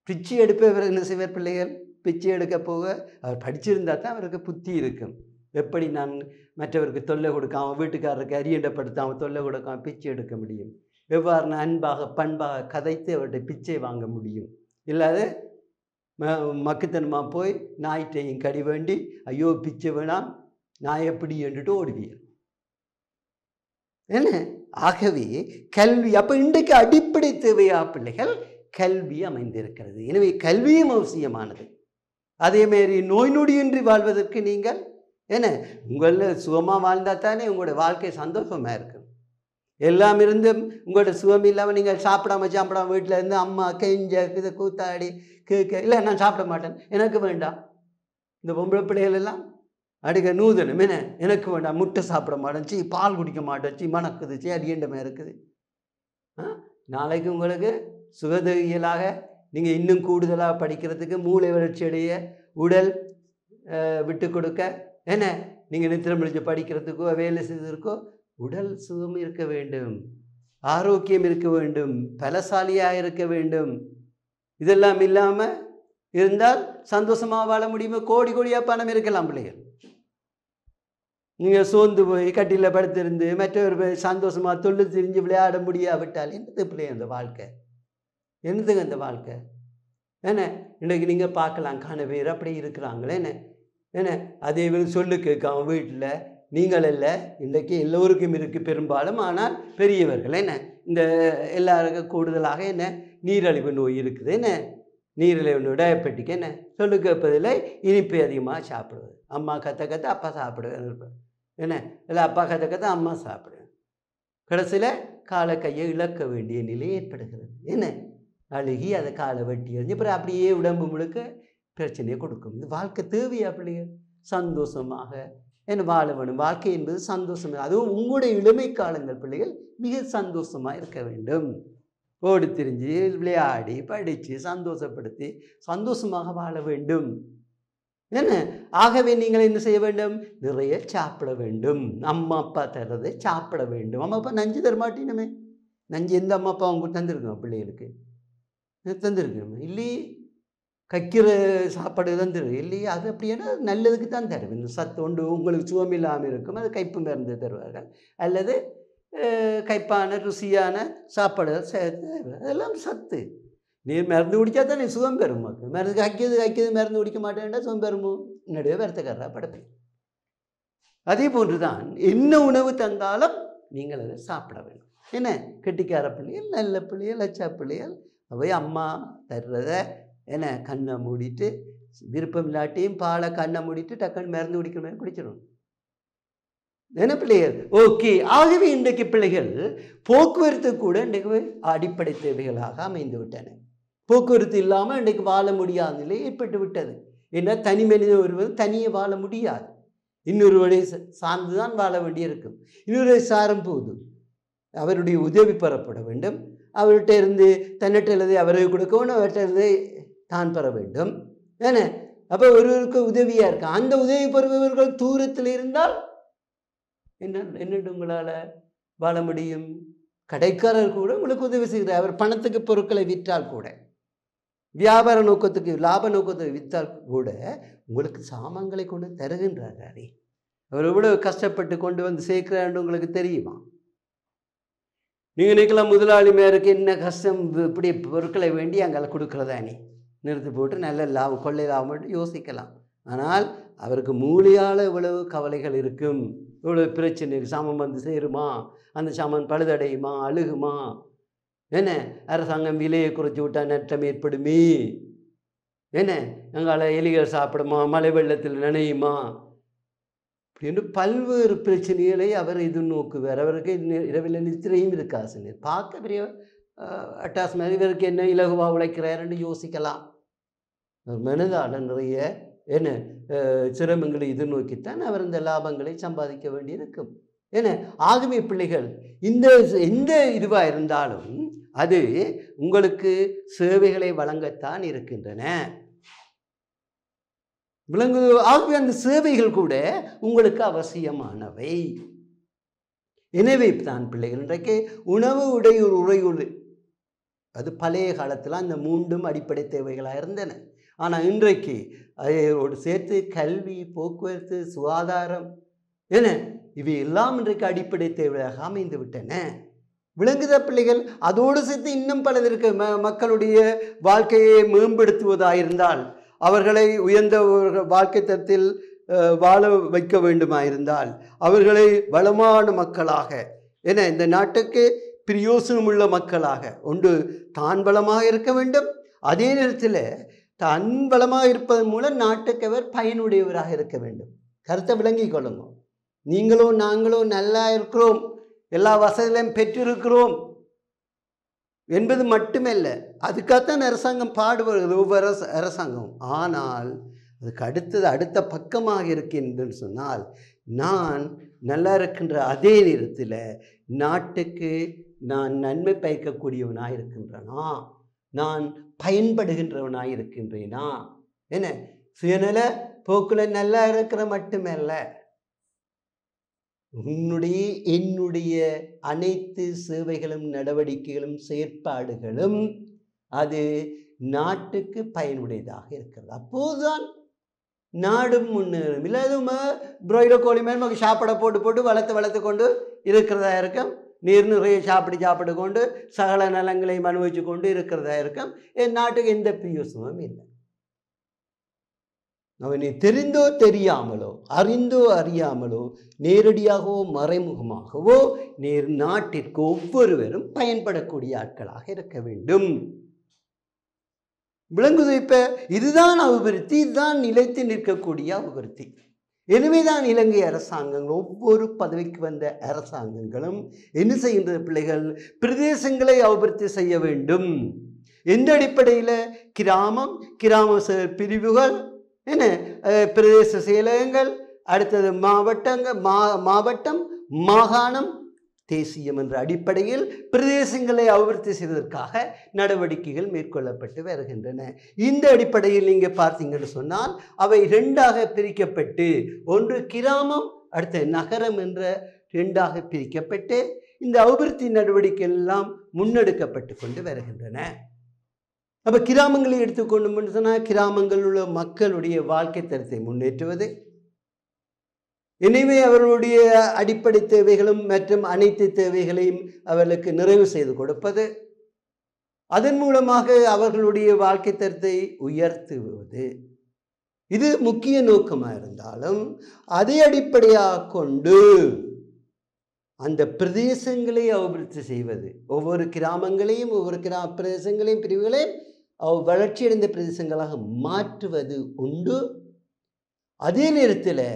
பிச்சை எடுப்பவர் என்ன செய்வார்? பிள்ளைகள் பிச்சை எடுக்க போக அவர் படிச்சிருந்தா தான் அவருக்கு புத்தி இருக்கும். எப்படி நான் மற்றவருக்கு தொல்லை கொடுக்காமல், வீட்டுக்காரருக்கு அரியண்டப்படுத்தாமல் தொல்லை கொடுக்காமல் பிச்சை எடுக்க முடியும்? எவ்வாறு நான் அன்பாக பண்பாக கதைத்து அவர்கிட்ட பிச்சை வாங்க முடியும்? இல்லாத மக்குத்தனமாக போய் நாய்ட்டையும் கடி வேண்டி ஐயோ பிச்சை வேணாம் நான் எப்படி என்றுட்டு ஓடுவீர். ஆகவே கல்வி அப்போ இன்றைக்கு அடிப்படை தேவையா பிள்ளைகள் கல்வி அமைந்திருக்கிறது. எனவே கல்வியும் அவசியமானது. அதேமாரி நோய் நொடியின்றி வாழ்வதற்கு நீங்கள் என்ன உங்கள சுகமாக வாழ்ந்தால் தானே உங்களோட வாழ்க்கை சந்தோஷமாக இருக்கும். எல்லாம் இருந்தும் உங்களோட சுகம் இல்லாமல் நீங்கள் சாப்பிடாம வீட்டில் இருந்து அம்மா கெஞ்ச இதை கூத்தாடி கேட்க இல்லை நான் சாப்பிட மாட்டேன் எனக்கு வேண்டாம். இந்த பொம்பளை பிள்ளைகள் எல்லாம் அடுக்க நூதனம் என்ன எனக்கு வேண்டாம், முட்டை சாப்பிட மாட்டேன், பால் குடிக்க மாட்டேன், மணக்குது, அடியண்டமாக இருக்குது. நாளைக்கு உங்களுக்கு சுகதவியலாக நீங்கள் இன்னும் கூடுதலாக படிக்கிறதுக்கு மூளை வளர்ச்சி அடைய உடல் விட்டு கொடுக்க என்ன நீங்கள் நித்திரம் முடிச்சு படிக்கிறதுக்கோ வேலை செய்வதற்கோ உடல் சுகம் இருக்க வேண்டும், ஆரோக்கியம் இருக்க வேண்டும், பலசாலியாக இருக்க வேண்டும். இதெல்லாம் இல்லாமல் இருந்தால் சந்தோஷமாக வாழ முடியுமா? கோடி கோடியாக பணம் இருக்கலாம் பிள்ளைகள். நீங்கள் சோர்ந்து போய் கட்டியில் படுத்திருந்து மற்றொரு சந்தோஷமாக தொழில் தெரிஞ்சு விளையாட முடியாவிட்டால் என்னது பிள்ளை அந்த வாழ்க்கை? என்னதுங்க அந்த வாழ்க்கை? என்ன இன்றைக்கு நீங்கள் பார்க்கலாம் காண பேர் அப்படி இருக்கிறாங்களே என்ன என்ன அதே சொல்லு கேட்காம வீட்டில் நீங்கள் இல்லை இன்றைக்கு எல்லோருக்கும் இருக்குது பெரும்பாலும். ஆனால் பெரியவர்கள் என்ன இந்த எல்லாருக்கும் கூடுதலாக என்ன நீரிழிவு நோய் இருக்குது, என்ன நீரிழிவு நோய் டயபெட்டிக், என்ன சொல்லு கேட்பதில்லை, இனிப்பு அதிகமாக சாப்பிடுவது. அம்மா கற்ற அப்பா சாப்பிடுவேன் என்ன இல்லை அப்பா கற்ற அம்மா சாப்பிடுவேன். கடைசியில் காலை கையை இழக்க வேண்டிய நிலை ஏற்படுகிறது. என்ன அழுகி அதை காலை வெட்டி எறிஞ்சு அப்புறம் அப்படியே உடம்பு முழுக்க பிரச்சனையை கொடுக்கும். இந்த வாழ்க்கை தேவையா பிள்ளைகள்? சந்தோஷமாக என்ன வாழ வேணும். வாழ்க்கை என்பது சந்தோஷம். அதுவும் உங்களுடைய இளமை காலங்கள் பிள்ளைகள் மிக சந்தோஷமாக இருக்க வேண்டும். ஓடி திரிஞ்சு விளையாடி படித்து சந்தோஷப்படுத்தி சந்தோஷமாக வாழ வேண்டும். என்ன ஆகவே நீங்கள் என்ன செய்ய வேண்டும்? நிறைய சாப்பிட வேண்டும். அம்மா அப்பா தர்றதை சாப்பிட வேண்டும். அம்மா அப்பா நஞ்சு தரமாட்டினுமே. நஞ்சு எந்த அம்மா அப்பா அவங்க தந்துருக்கணும் பிள்ளைகளுக்கு? தந்துருக்கணும் இல்லையே. கக்கிற சாப்பாடு தந்துரு இல்லையே. அது அப்படின்னா நல்லதுக்கு தான் தருவேன். இந்த சத்து ஒன்று உங்களுக்கு சுகம் இல்லாமல் இருக்கும், அது கைப்பு மருந்து தருவார்கள். அல்லது கைப்பான ருசியான சாப்பாடு அதெல்லாம் சத்து. நீ மருந்து குடித்தா தான் நீ சுகம் பெறும். மருந்து கைக்கிறது மருந்து குடிக்க மாட்டேன்டா சுகம் பெறுமோ? என்னுடைய வருத்தக்காரா படப்பேன். அதே போன்று தான் என்ன உணவு தந்தாலும் நீங்கள் அதை சாப்பிட வேண்டும். என்ன கெட்டிக்கார பிள்ளைகள், நல்ல பிள்ளைகள், லட்சா பிள்ளைகள் அவை அம்மா தர்றத என்ன கண்ணை மூடிட்டு விருப்பம் இல்லாட்டியும் பாலை கண்ணை மூடிட்டு டக்குன்னு மருந்து குடிக்கிற மாதிரி குடிச்சிடணும். என்ன பிள்ளைகள்? ஓகே. ஆகவே இன்றைக்கு பிள்ளைகள் போக்குவரத்து கூட இன்றைக்கு அடிப்படை தேவைகளாக அமைந்து விட்டன. போக்குவரத்து இல்லாமல் இன்றைக்கு வாழ முடியாத நிலை ஏற்பட்டு விட்டது. ஏன்னா தனி மனித ஒருவர் தனியே வாழ முடியாது. இன்னொருவரை சார்ந்துதான் வாழ வேண்டியிருக்கும். இன்னொரு சாரும் போது அவருடைய உதவி பெறப்பட வேண்டும். அவர்கிட்ட இருந்து தன்னிட்ட எழுதி அவருக்கு கொடுக்கவும் அவர்கிட்ட இருந்து தான் பெற வேண்டும். ஏன்னா அப்போ ஒருவருக்கு உதவியாக இருக்கும். அந்த உதவி பெறுபவர்கள் தூரத்தில் இருந்தால் என்னென்று உங்களால் வாழ முடியும்? கடைக்காரர் கூட உங்களுக்கு உதவி செய்கிறார். அவர் பணத்துக்கு பொருட்களை விற்றால் கூட, வியாபார நோக்கத்துக்கு லாப நோக்கத்துக்கு விற்றால் கூட உங்களுக்கு சாமான்களை கொண்டு தருகின்றாரே. அவர் எவ்வளவு கஷ்டப்பட்டு கொண்டு வந்து சேர்க்கிறான்னு உங்களுக்கு தெரியுமா? நீங்கள் நினைக்கலாம் முதலாளி மேருக்கு என்ன கஷ்டம், இப்படி பொருட்களை வேண்டி அங்கே கொடுக்குறதா நீ நிறுத்தி போட்டு நல்ல லாபம் கொள்ளை லாபம் யோசிக்கலாம். ஆனால் அவருக்கு மூளையால் இவ்வளவு கவலைகள் இருக்கும். இவ்வளவு பிரச்சனை இருக்குது. சாமான் வந்து சேருமா, அந்த சாமான் பழுதடையுமா, அழுகுமா, என்ன அரசாங்கம் விலையை குறைச்சி விட்டால் நட்டம் ஏற்படுமே, என்ன எங்கால எலிகள் சாப்பிடுமா, மழை வெள்ளத்தில் நினையுமா, அப்படின்னு பல்வேறு பிரச்சனைகளை அவர் எதிர்நோக்குவார். அவருக்கு இரவில் நித்திரையும் இருக்காது. பார்க்க பெரிய அட்டாஸ் மாதிரி இவருக்கு என்ன இலகுவாக உழைக்கிறாருன்னு யோசிக்கலாம். மனதால் நிறைய என்ன சிரமங்களை எதிர்நோக்கித்தான் அவர் இந்த லாபங்களை சம்பாதிக்க வேண்டியிருக்கும். ஏன்னா ஆகவே பிள்ளைகள் இந்த எந்த இதுவாக இருந்தாலும் அது உங்களுக்கு சேவைகளை வழங்கத்தான் இருக்கின்றன. விளங்குது? ஆகவே அந்த சேவைகள் கூட உங்களுக்கு அவசியமானவை. எனவே தான் பிள்ளைகள் இன்றைக்கு உணவு, உறையுள் அது பழைய காலத்தில் அந்த மூன்றும் அடிப்படை தேவைகளாக இருந்தன. ஆனால் இன்றைக்கு அதோடு சேர்த்து கல்வி, போக்குவரத்து, சுகாதாரம் என்ன இவை எல்லாம் இன்றைக்கு அடிப்படை தேவையாக அமைந்து விட்டன. விளங்குத பிள்ளைகள்? அதோடு சேர்த்து இன்னும் பலது இருக்கு. மக்களுடைய வாழ்க்கையை மேம்படுத்துவதாயிருந்தால், அவர்களை உயர்ந்த வாழ்க்கை தரத்தில் வாழ வைக்க வேண்டுமாயிருந்தால், அவர்களை வளமான மக்களாக ஏன்னா இந்த நாட்டுக்கு பிரயோசனமுள்ள மக்களாக ஒன்று தான் வளமாக இருக்க வேண்டும், அதே நேரத்தில் தன் வளமாக இருப்பதன் மூலம் நாட்டுக்கு அவர் பயனுடையவராக இருக்க வேண்டும். கருத்தை விளங்கி கொள்ளுங்க. நீங்களோ நாங்களோ நல்லா இருக்கிறோம், எல்லா வசதிகளையும் பெற்றிருக்கிறோம் என்பது மட்டுமல்ல, அதுக்காகத்தான் அரசாங்கம் பாடுபடுகிறது, ஒவ்வொரு அரசாங்கம். ஆனால் அதுக்கு அடுத்த பக்கமாக இருக்கின்றன்னு சொன்னால், நான் நல்லா இருக்கின்ற அதே நேரத்தில் நாட்டுக்கு நான் நன்மை பயக்கக்கூடியவனாக இருக்கின்றனா, நான் பயன்படுகின்றவனாக இருக்கின்றேனா? என்ன சுயநல போக்குல நல்லா இருக்கிற மட்டுமல்ல, என்னுடைய அனைத்து சேவைகளும் நடவடிக்கைகளும் செயற்பாடுகளும் அது நாட்டுக்கு பயனுடையதாக இருக்கிறது. அப்போதுதான் நாடும் முன்னேறும். இல்லை எதுவும் பிராய்லர் கோழி மேல் நமக்கு சாப்பிட போட்டு வளர்த்து கொண்டு இருக்கிறதா இருக்கும், நீர் நிறைய சாப்பிட்டு கொண்டு சகல நலங்களையும் அனுபவிச்சு கொண்டு இருக்கிறதா இருக்கும். என் நாட்டுக்கு எந்த பிரயோசனமும் இல்லை. அவனை தெரிந்தோ தெரியாமலோ, அறிந்தோ அறியாமலோ, நேரடியாகவோ மறைமுகமாகவோ நாட்டிற்கு ஒவ்வொருவரும் பயன்படக்கூடிய ஆட்களாக இருக்க வேண்டும். விளங்குது? இப்ப இதுதான் அபிவிருத்தி, இதுதான் நிலைத்து நிற்கக்கூடிய அபிவிருத்தி. எனவேதான் இலங்கை அரசாங்கங்கள், ஒவ்வொரு பதவிக்கு வந்த அரசாங்கங்களும் என்ன செய்கின்ற பிள்ளைகள், பிரதேசங்களை அபிவிருத்தி செய்ய வேண்டும். எந்த அடிப்படையில்? கிராம பிரிவுகள், என்ன பிரதேச செயலகங்கள், அடுத்தது மாவட்டம், மாகாணம், தேசியம் என்ற அடிப்படையில் பிரதேசங்களை அபிவிருத்தி செய்வதற்காக நடவடிக்கைகள் மேற்கொள்ளப்பட்டு வருகின்றன. இந்த அடிப்படையில் நீங்கள் பார்த்தீங்கன்னு சொன்னால் அவை ரெண்டாக பிரிக்கப்பட்டு, ஒன்று கிராமம், அடுத்த நகரம் என்ற ரெண்டாக பிரிக்கப்பட்டு இந்த அபிவிருத்தி நடவடிக்கைகள் எல்லாம் முன்னெடுக்கப்பட்டு கொண்டு வருகின்றன. அப்போ கிராமங்களை எடுத்துக்கொண்டு சொன்னால் கிராமங்களில் உள்ள மக்களுடைய வாழ்க்கை தரத்தை முன்னேற்றுவது, எனவே அவர்களுடைய அடிப்படை தேவைகளும் மற்றும் அனைத்து தேவைகளையும் அவர்களுக்கு நிறைவு செய்து கொடுப்பது, அதன் மூலமாக அவர்களுடைய வாழ்க்கை தரத்தை உயர்த்துவது, இது முக்கிய நோக்கமாக இருந்தாலும் அதே அடிப்படையாக கொண்டு அந்த பிரதேசங்களை அபிவிருத்தி செய்வது, ஒவ்வொரு கிராமங்களையும் ஒவ்வொரு பிரதேசங்களையும் பிரிவுகளையும் வளர்ச்சியடைந்த பிரதேசங்களாக மாற்றுவது உண்டு. அதே நேரத்தில்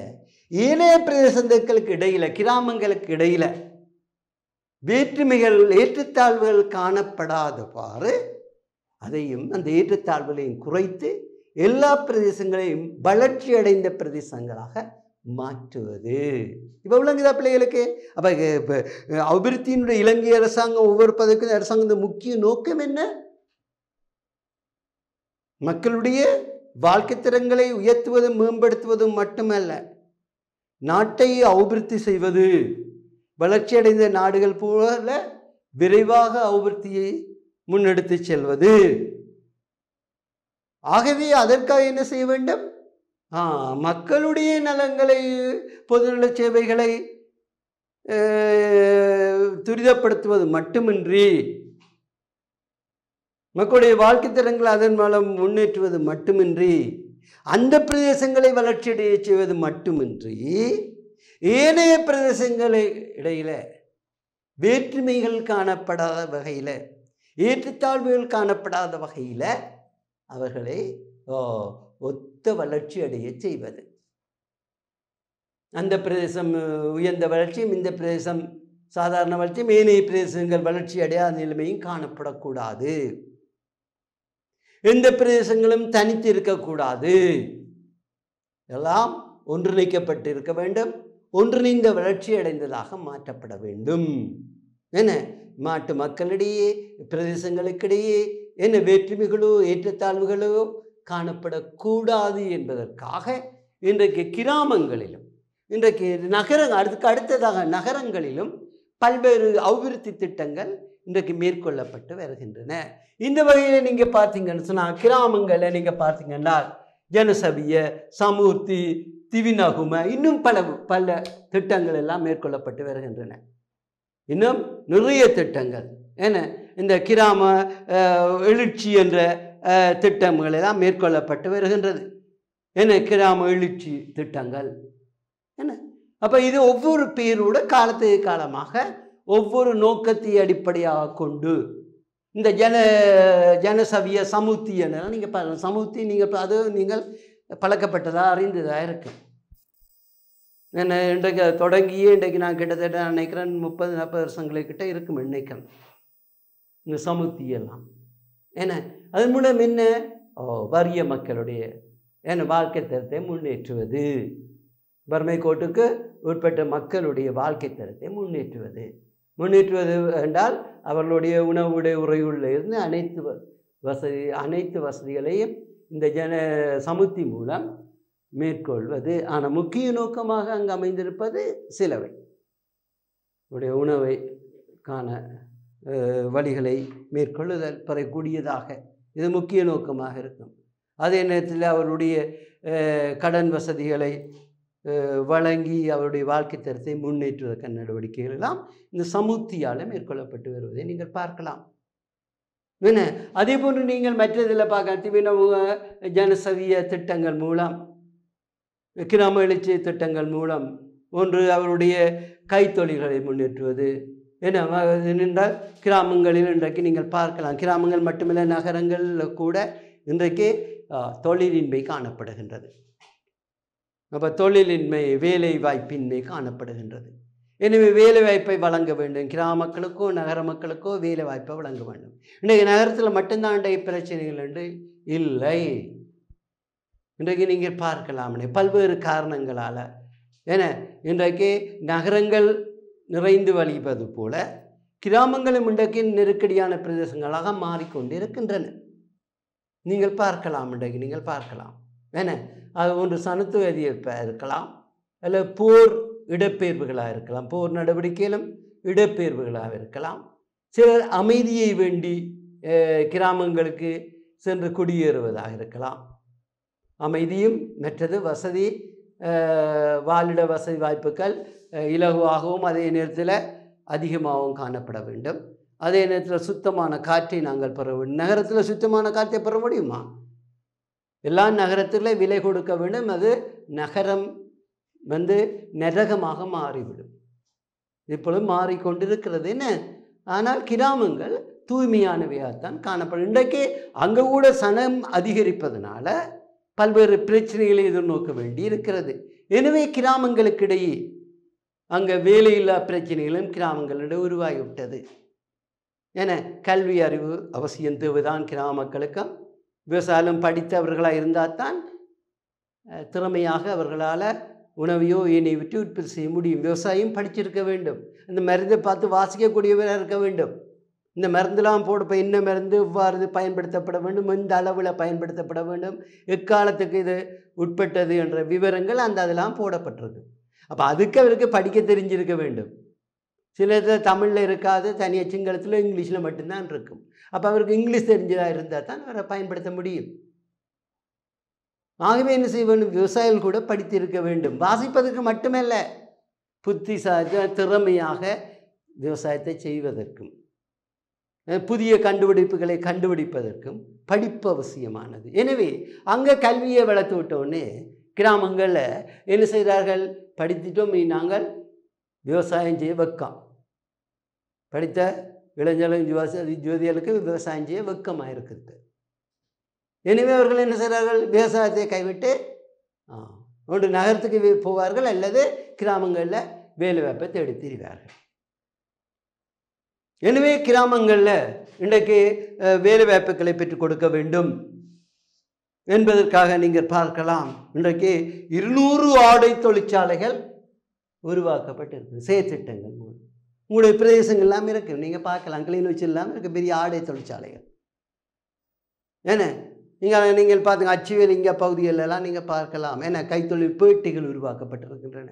ஏனைய பிரதேசங்களுக்கு இடையில, கிராமங்களுக்கு இடையில வேற்றுமைகள், ஏற்றத்தாழ்வுகள் காணப்படாதவாறு அதையும் அந்த ஏற்றத்தாழ்வுகளையும் குறைத்து எல்லா பிரதேசங்களையும் வளர்ச்சி அடைந்த பிரதேசங்களாக மாற்றுவது. இப்போ விளங்குதா பிள்ளைகளுக்கு? அப்போ அபிவிருத்தியினுடைய இலங்கை அரசாங்கம் ஒவ்வொரு பதவிக்கும் அரசாங்கம் முக்கிய நோக்கம் என்ன? மக்களுடைய வாழ்க்கை திறன்களை உயர்த்துவதும் மேம்படுத்துவதும் மட்டுமல்ல, நாட்டை அபிவிருத்தி செய்வது, வளர்ச்சியடைந்த நாடுகள் போல விரைவாக அபிவிருத்தியை முன்னெடுத்து செல்வது. ஆகவே அதற்காக என்ன செய்ய வேண்டும்? மக்களுடைய நலன்களை, பொதுநல சேவைகளை துரிதப்படுத்துவது மட்டுமின்றி, மக்களுடைய வாழ்க்கை திறன்களை அதன் மூலம் முன்னேற்றுவது மட்டுமின்றி, அந்த பிரதேசங்களை வளர்ச்சியடைய செய்வது மட்டுமின்றி, ஏனைய பிரதேசங்களை இடையில வேற்றுமைகள் காணப்படாத வகையில், ஏற்றத்தாழ்வுகள் காணப்படாத வகையில் அவர்களை ஒத்த வளர்ச்சி அடைய செய்வது. அந்த பிரதேசம் உயர்ந்த வளர்ச்சியும் இந்த பிரதேசம் சாதாரண வளர்ச்சியும், ஏனைய பிரதேசங்கள் வளர்ச்சி அடையாத நிலைமையும் காணப்படக்கூடாது. எந்த பிரதேசங்களும் தனித்து இருக்கக்கூடாது. எல்லாம் ஒன்றிணைக்கப்பட்டு இருக்க வேண்டும், ஒன்றிணைந்த வளர்ச்சி அடைந்ததாக மாற்றப்பட வேண்டும். என்ன நாட்டு மக்களிடையே, பிரதேசங்களுக்கிடையே என்ன வேற்றுமைகளோ ஏற்றத்தாழ்வுகளோ காணப்படக்கூடாது என்பதற்காக இன்றைக்கு கிராமங்களிலும், இன்றைக்கு அடுத்ததாக நகரங்களிலும் பல்வேறு அபிவிருத்தி திட்டங்கள் இன்றைக்கு மேற்கொள்ளப்பட்டு வருகின்றன. இந்த வகையில் நீங்கள் பார்த்தீங்கன்னு சொன்னால், கிராமங்களில் நீங்கள் பார்த்தீங்கன்னா ஜனசபிய, சமூர்த்தி, திவிநகும, இன்னும் பல திட்டங்கள் எல்லாம் மேற்கொள்ளப்பட்டு வருகின்றன. இன்னும் நிறைய திட்டங்கள், ஏன்னா இந்த கிராம எழுச்சி என்ற திட்டங்கள் எல்லாம் மேற்கொள்ளப்பட்டு வருகின்றது. என்ன கிராம எழுச்சி திட்டங்கள் என்ன? அப்போ இது ஒவ்வொரு பேரோட காலத்துக்கு காலமாக ஒவ்வொரு நோக்கத்தை அடிப்படையாக கொண்டு இந்த ஜனசவிய சமுத்தி என நீங்கள் பாருங்கள். சமுத்தி நீங்கள் அது நீங்கள் பழக்கப்பட்டதாக அறிந்ததாக இருக்கு. என்ன இன்றைக்கு தொடங்கியே இன்றைக்கு நான் கிட்டத்தட்ட நினைக்கிறேன் 30-40 வருஷங்களுக்கிட்ட இருக்கும் நினைக்கிறேன் இந்த சமுத்தி எல்லாம். ஏன்னா அதன் மூலம் என்ன வறிய மக்களுடைய வாழ்க்கை தரத்தை முன்னேற்றுவது, வறுமை கோட்டுக்கு உட்பட்ட மக்களுடைய வாழ்க்கை தரத்தை முன்னேற்றுவது என்றால் அவர்களுடைய உணவுடைய உறையுள்ள இருந்து அனைத்து வசதிகளையும் இந்த சமுத்தி மூலம் மேற்கொள்வது. ஆனால் முக்கிய நோக்கமாக அங்கு அமைந்திருப்பது சிலவை உடைய உணவை காண வழிகளை மேற்கொள்ளுதல் பெறக்கூடியதாக இது முக்கிய நோக்கமாக இருக்கும். அதே நேரத்தில் அவருடைய கடன் வசதிகளை வழங்கி அவருடைய வாழ்க்கை தரத்தை முன்னேற்றுவதற்கான நடவடிக்கைகள் எல்லாம் இந்த சமுத்தியால் மேற்கொள்ளப்பட்டு வருவதை நீங்கள் பார்க்கலாம். என்ன அதே போன்று நீங்கள் மற்றதில் பார்க்க ஜனசவிய திட்டங்கள் மூலம், கிராம எழுச்சி திட்டங்கள் மூலம் ஒன்று அவருடைய கைத்தொழில்களை முன்னேற்றுவது. என்னென்றால் கிராமங்களில் இன்றைக்கு நீங்கள் பார்க்கலாம், கிராமங்கள் மட்டுமில்லை நகரங்களில் கூட இன்றைக்கு தொழிலின்மை காணப்படுகின்றது. அப்போ தொழிலின்மை, வேலை வாய்ப்பின்மை காணப்படுகின்றது. எனவே வேலை வாய்ப்பை வழங்க வேண்டும். கிராம மக்களுக்கோ நகர மக்களுக்கோ வேலை வாய்ப்பை வழங்க வேண்டும். இன்றைக்கு நகரத்தில் மட்டும்தான் இன்றைய பிரச்சனைகள் என்று இல்லை. இன்றைக்கு நீங்கள் பார்க்கலாம் பல்வேறு காரணங்களால். இன்றைக்கு நகரங்கள் நிறைந்து வழிவது போல கிராமங்களும் இன்றைக்கு நெருக்கடியான பிரதேசங்களாக மாறிக்கொண்டு இருக்கின்றன. நீங்கள் பார்க்கலாம், இன்றைக்கு நீங்கள் பார்க்கலாம். அது ஒன்று சனத்துவதியாக இருக்கலாம், அல்ல போர் இடப்பெயர்வுகளாக இருக்கலாம், போர் நடவடிக்கையிலும் இடப்பெயர்வுகளாக இருக்கலாம். சிலர் அமைதியை வேண்டி கிராமங்களுக்கு சென்று குடியேறுவதாக இருக்கலாம். அமைதியும் மற்றது வசதி, வாழிட வசதி வாய்ப்புகள் இலகுவாகவும் அதே நேரத்தில் அதிகமாகவும் காணப்பட வேண்டும். அதே நேரத்தில் சுத்தமான காற்றை நாங்கள் பெற வேண்டும். நகரத்தில் சுத்தமான காற்றை பெற முடியுமா? எல்லா நகரத்தில் விலை கொடுக்க வேண்டும். அது நகரம் நரகமாக மாறிவிடும். இப்பொழுது மாறிக்கொண்டிருக்கிறது. ஆனால் கிராமங்கள் தூய்மையானவையாகத்தான் காணப்படும். இன்றைக்கு அங்கே கூட சனம் அதிகரிப்பதனால பல்வேறு பிரச்சனைகளை எதிர்நோக்க வேண்டி இருக்கிறது. எனவே கிராமங்களுக்கிடையே அங்கே வேலையில்லா பிரச்சனைகளும் கிராமங்களிடையே உருவாகிவிட்டது. கல்வி அறிவு அவசியம் தேவைதான் கிராம மக்களுக்கும். விவசாயம் படித்தவர்களாக இருந்தால் தான் திறமையாக அவர்களால் உணவையோ ஏனையவற்றை உற்பத்தி செய்ய முடியும். விவசாயம் படிச்சிருக்க வேண்டும். இந்த மருந்தை பார்த்து வாசிக்கக்கூடியவராக இருக்க வேண்டும். இந்த மருந்தெல்லாம் போட என்ன மருந்து எவ்வாறு பயன்படுத்தப்பட வேண்டும், எந்த அளவில் பயன்படுத்தப்பட வேண்டும், எக்காலத்துக்கு இது உட்பட்டது என்ற விவரங்கள் அதெல்லாம் போடப்பட்டிருக்கு. அப்போ அதுக்கு அவருக்கு படிக்க தெரிஞ்சிருக்க வேண்டும். சில தமிழில் இருக்காது, தனியாக சிங்களத்தில் இங்கிலீஷில் மட்டும்தான் இருக்கும். அப்போ அவருக்கு இங்கிலீஷ் தெரிஞ்சதாக இருந்தால் தான் அவரை பயன்படுத்த முடியும். ஆகவே என்ன செய்ய வேண்டும்? விவசாயிகள் கூட படித்திருக்க வேண்டும். வாசிப்பதற்கு மட்டுமல்ல, புத்திசாலி திறமையாக விவசாயத்தை செய்வதற்கும் புதிய கண்டுபிடிப்புகளை கண்டுபிடிப்பதற்கும் படிப்பு அவசியமானது. எனவே அங்கே கல்வியை வளர்த்து விட்டோடனே கிராமங்களில் என்ன செய்கிறார்கள்? படித்துட்டோம், நாங்கள் விவசாயம் செய்ய வெக்கம். படித்த இளைஞர்கள் ஜோதிகளுக்கு விவசாயம் செய்ய வெக்கமாக இருக்குது. எனவே அவர்கள் என்ன செய்கிறார்கள்? விவசாயத்தை கைவிட்டு ஒன்று நகரத்துக்கு போவார்கள் அல்லது கிராமங்களில் வேலை வாய்ப்பை தேடி திரிவார்கள். எனவே கிராமங்களில் இன்றைக்கு வேலை வாய்ப்புகளை பெற்றுக் கொடுக்க வேண்டும் என்பதற்காக நீங்கள் பார்க்கலாம். இன்றைக்கு 200 ஆடை தொழிற்சாலைகள் உருவாக்கப்பட்டிருக்கு செயற்திட்டங்கள் மூலம். உங்களுடைய பிரதேசங்கள் எல்லாம் இருக்குது, நீங்கள் பார்க்கலாம். கிளிநொச்சி இல்லாமல் இருக்குது பெரிய ஆடை தொழிற்சாலைகள். நீங்கள் பார்த்துங்க, அச்சுவேல் இங்கே பகுதிகளெல்லாம் நீங்கள் பார்க்கலாம். கைத்தொழில் பேட்டிகள் உருவாக்கப்பட்டிருக்கின்றன.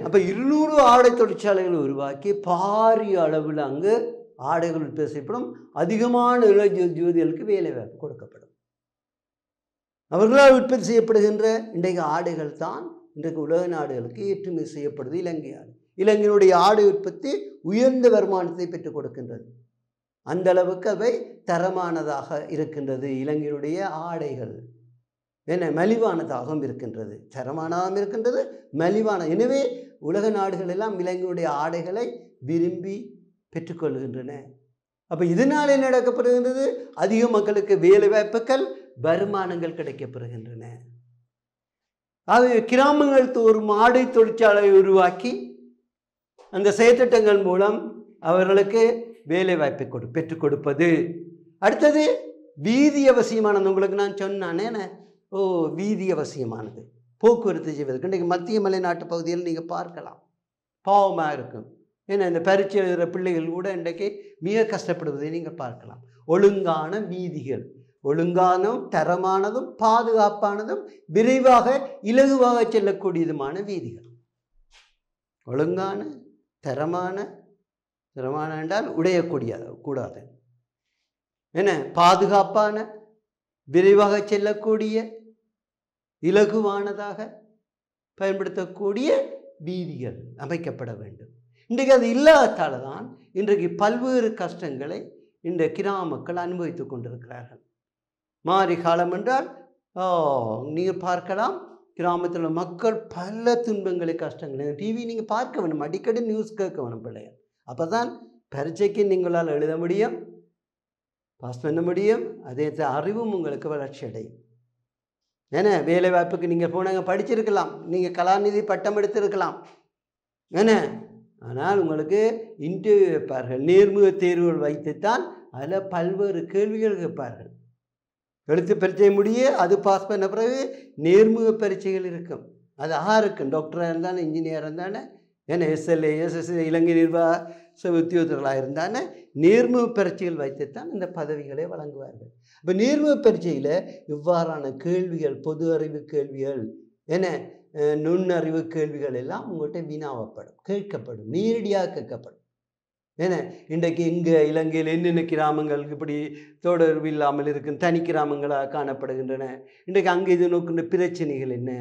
அப்போ 200 ஆடை தொழிற்சாலைகள் உருவாக்கி பாரிய அளவில் அங்கு ஆடைகள் உற்பத்தி செய்யப்படும். அதிகமான ஜோதிகளுக்கு வேலை வாய்ப்பு கொடுக்கப்படும். அவர்களால் உற்பத்தி செய்யப்படுகின்ற இன்றைக்கு ஆடைகள் தான் இன்றைக்கு உலக நாடுகளுக்கு ஏற்றுமதி செய்யப்படுது. இலங்கையினுடைய ஆடை உற்பத்தி உயர்ந்த வருமானத்தை பெற்றுக் கொடுக்கின்றது. அந்த அளவுக்கு அவை தரமானதாக இருக்கின்றது இலங்கையினுடைய ஆடைகள். என்ன மலிவானதாகவும் இருக்கின்றது, தரமானதாகவும் இருக்கின்றது, மலிவான. எனவே உலக நாடுகள் எல்லாம் இலங்கையுடைய ஆடைகளை விரும்பி பெற்றுக்கொள்கின்றன. அப்போ இதனால் என்ன நடக்கப்படுகின்றது? அதிக மக்களுக்கு வேலை வாய்ப்புகள், வருமானங்கள் கிடைக்கப்படுகின்றன. ஆகவே கிராமங்கள் தோறும் ஆடை தொழிற்சாலை உருவாக்கி அந்த செயற்திட்டங்கள் மூலம் அவர்களுக்கு வேலை வாய்ப்பை பெற்றுக் கொடுப்பது. அடுத்தது வீதி அவசியமானது. உங்களுக்கு நான் சொன்னானே, வீதி அவசியமானது போக்குவரத்து செய்வதற்கு. இன்றைக்கு மத்திய மலைநாட்டு பகுதியில் நீங்கள் பார்க்கலாம், பாவமாக இருக்கும். ஏன்னா இந்த பரீட்சை எழுதுகிற பிள்ளைகள் கூட இன்றைக்கு மிக கஷ்டப்படுவதை நீங்கள் பார்க்கலாம். ஒழுங்கான வீதிகள், ஒழுங்கானதும் தரமானதும் பாதுகாப்பானதும் விரைவாக இலகுவாக செல்லக்கூடியதுமான வீதிகள். ஒழுங்கான தரமான என்றால் உடையக்கூடியது கூடாது. என்ன, பாதுகாப்பான, விரைவாக செல்லக்கூடிய, இலகுவானதாக பயன்படுத்தக்கூடிய வீதிகள் அமைக்கப்பட வேண்டும். இன்றைக்கு அது இல்லாததால் தான் இன்றைக்கு பல்வேறு கஷ்டங்களை இந்த கிராம மக்கள் அனுபவித்து கொண்டிருக்கிறார்கள். மாறி காலம் என்றால் நீங்கள் பார்க்கலாம், கிராமத்தில் மக்கள் பல துன்பங்களை, கஷ்டங்களை டிவி நீங்கள் பார்க்க வேணும், அடிக்கடி நியூஸ் கேட்க வேணும் பிள்ளைகள். அப்போ தான் பரீட்சைக்கு நீங்களால் எழுத முடியும், பாஸ் பண்ண முடியும், அதே அறிவும் உங்களுக்கு வளர்ச்சி அடையும். ஏன்னா வேலை வாய்ப்புக்கு நீங்கள் போனாங்க, படிச்சிருக்கலாம், நீங்கள் கலாநிதி பட்டம் எடுத்திருக்கலாம், ஏன்னா ஆனால் உங்களுக்கு இன்டர்வியூ வைப்பார்கள், நேர்முக தேர்வுகள் வைத்துத்தான் அதில் பல்வேறு கேள்விகள் கேட்பார்கள். எழுத்து பரீட்சை முடிய அது பாஸ் பண்ண பிறகு நேர்முக பரீட்சைகள் இருக்கும். அது இருக்கும், டாக்டராக இருந்தானே, இன்ஜினியராக இருந்தானே, ஏன்னா SLA SSC இலங்கை நிர்வாக உத்தியோகத்தர்களாக இருந்தானே நேர்முக பரீட்சைகள் வைத்துத்தான் இந்த பதவிகளை வழங்குவார்கள். இப்போ நேர்முக பரீட்சையில் இவ்வாறான கேள்விகள், பொது அறிவு கேள்விகள், ஏன்னா நுண்ணறிவு கேள்விகள் எல்லாம் உங்கள்கிட்ட வினாவப்படும், கேட்கப்படும், நேரடியாக கேட்கப்படும். ஏன்னா இன்றைக்கு இங்கே இலங்கையில் என்னென்ன கிராமங்கள் இப்படி தொடர்பு இல்லாமல் இருக்கும் தனி கிராமங்களாக காணப்படுகின்றன. இன்றைக்கு அங்கே எதிர்நோக்கின்ற பிரச்சனைகள் என்ன,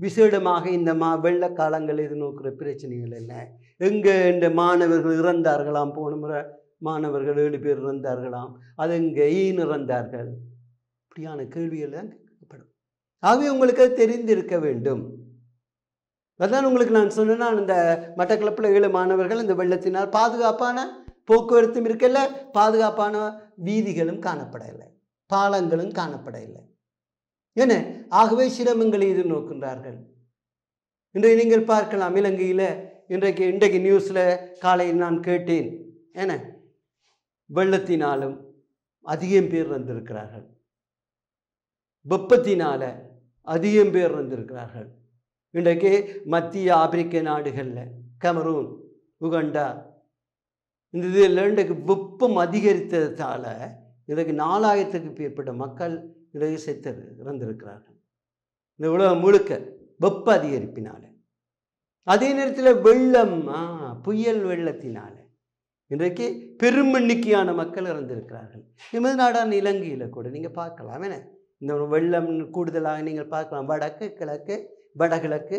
விசேடமாக இந்த வெள்ள காலங்கள் எதிர்நோக்கிற பிரச்சனைகள் என்ன, எங்கே இந்த மாணவர்கள் இறந்தார்களாம், போன முறை மாணவர்கள் 7 பேர் இறந்தார்களாம், அது எங்கே, ஏன் இறந்தார்கள், இப்படியான கேள்விகள் தான் கேட்கப்படும். ஆகவே உங்களுக்கு அது தெரிந்திருக்க வேண்டும். அதான் உங்களுக்கு நான் சொன்னேன்னா, இந்த மட்டக்களப்பில் 7 மாணவர்கள் இந்த வெள்ளத்தினால் பாதுகாப்பான போக்குவரத்தும் இருக்கல, பாதுகாப்பான வீதிகளும் காணப்படவில்லை, பாலங்களும் காணப்படவில்லை. என்ன, ஆகவே சிரமங்களை எதிர்நோக்கின்றார்கள். இன்றைக்கு நீங்கள் பார்க்கலாம், இலங்கையில் இன்றைக்கு நியூஸில் காலையில் நான் கேட்டேன், என்ன வெள்ளத்தினாலும் அதிகம் பேர் வந்திருக்கிறார்கள், வெப்பத்தினால அதிகம் பேர் வந்திருக்கிறார்கள். இன்றைக்கு மத்திய ஆப்பிரிக்க நாடுகளில் கமரூன், உகண்டா, இந்த இதில் இன்றைக்கு வெப்பம் அதிகரித்ததால் இன்றைக்கு 4000க்கு மேற்பட்ட மக்கள் இன்றைக்கு இறந்திருக்கிறார்கள். இந்த உலகம் முழுக்க வெப்ப அதிகரிப்பினால. அதே நேரத்தில் வெள்ளம், புயல் வெள்ளத்தினால இன்றைக்கு பெரும் எண்ணிக்கையான மக்கள் இறந்திருக்கிறார்கள். எமது நாடான இலங்கையில் கூட நீங்கள் பார்க்கலாம். ஏன்னா இந்த வெள்ளம் கூடுதலாக நீங்கள் பார்க்கலாம், வடக்கு கிழக்கு வடகிழக்கு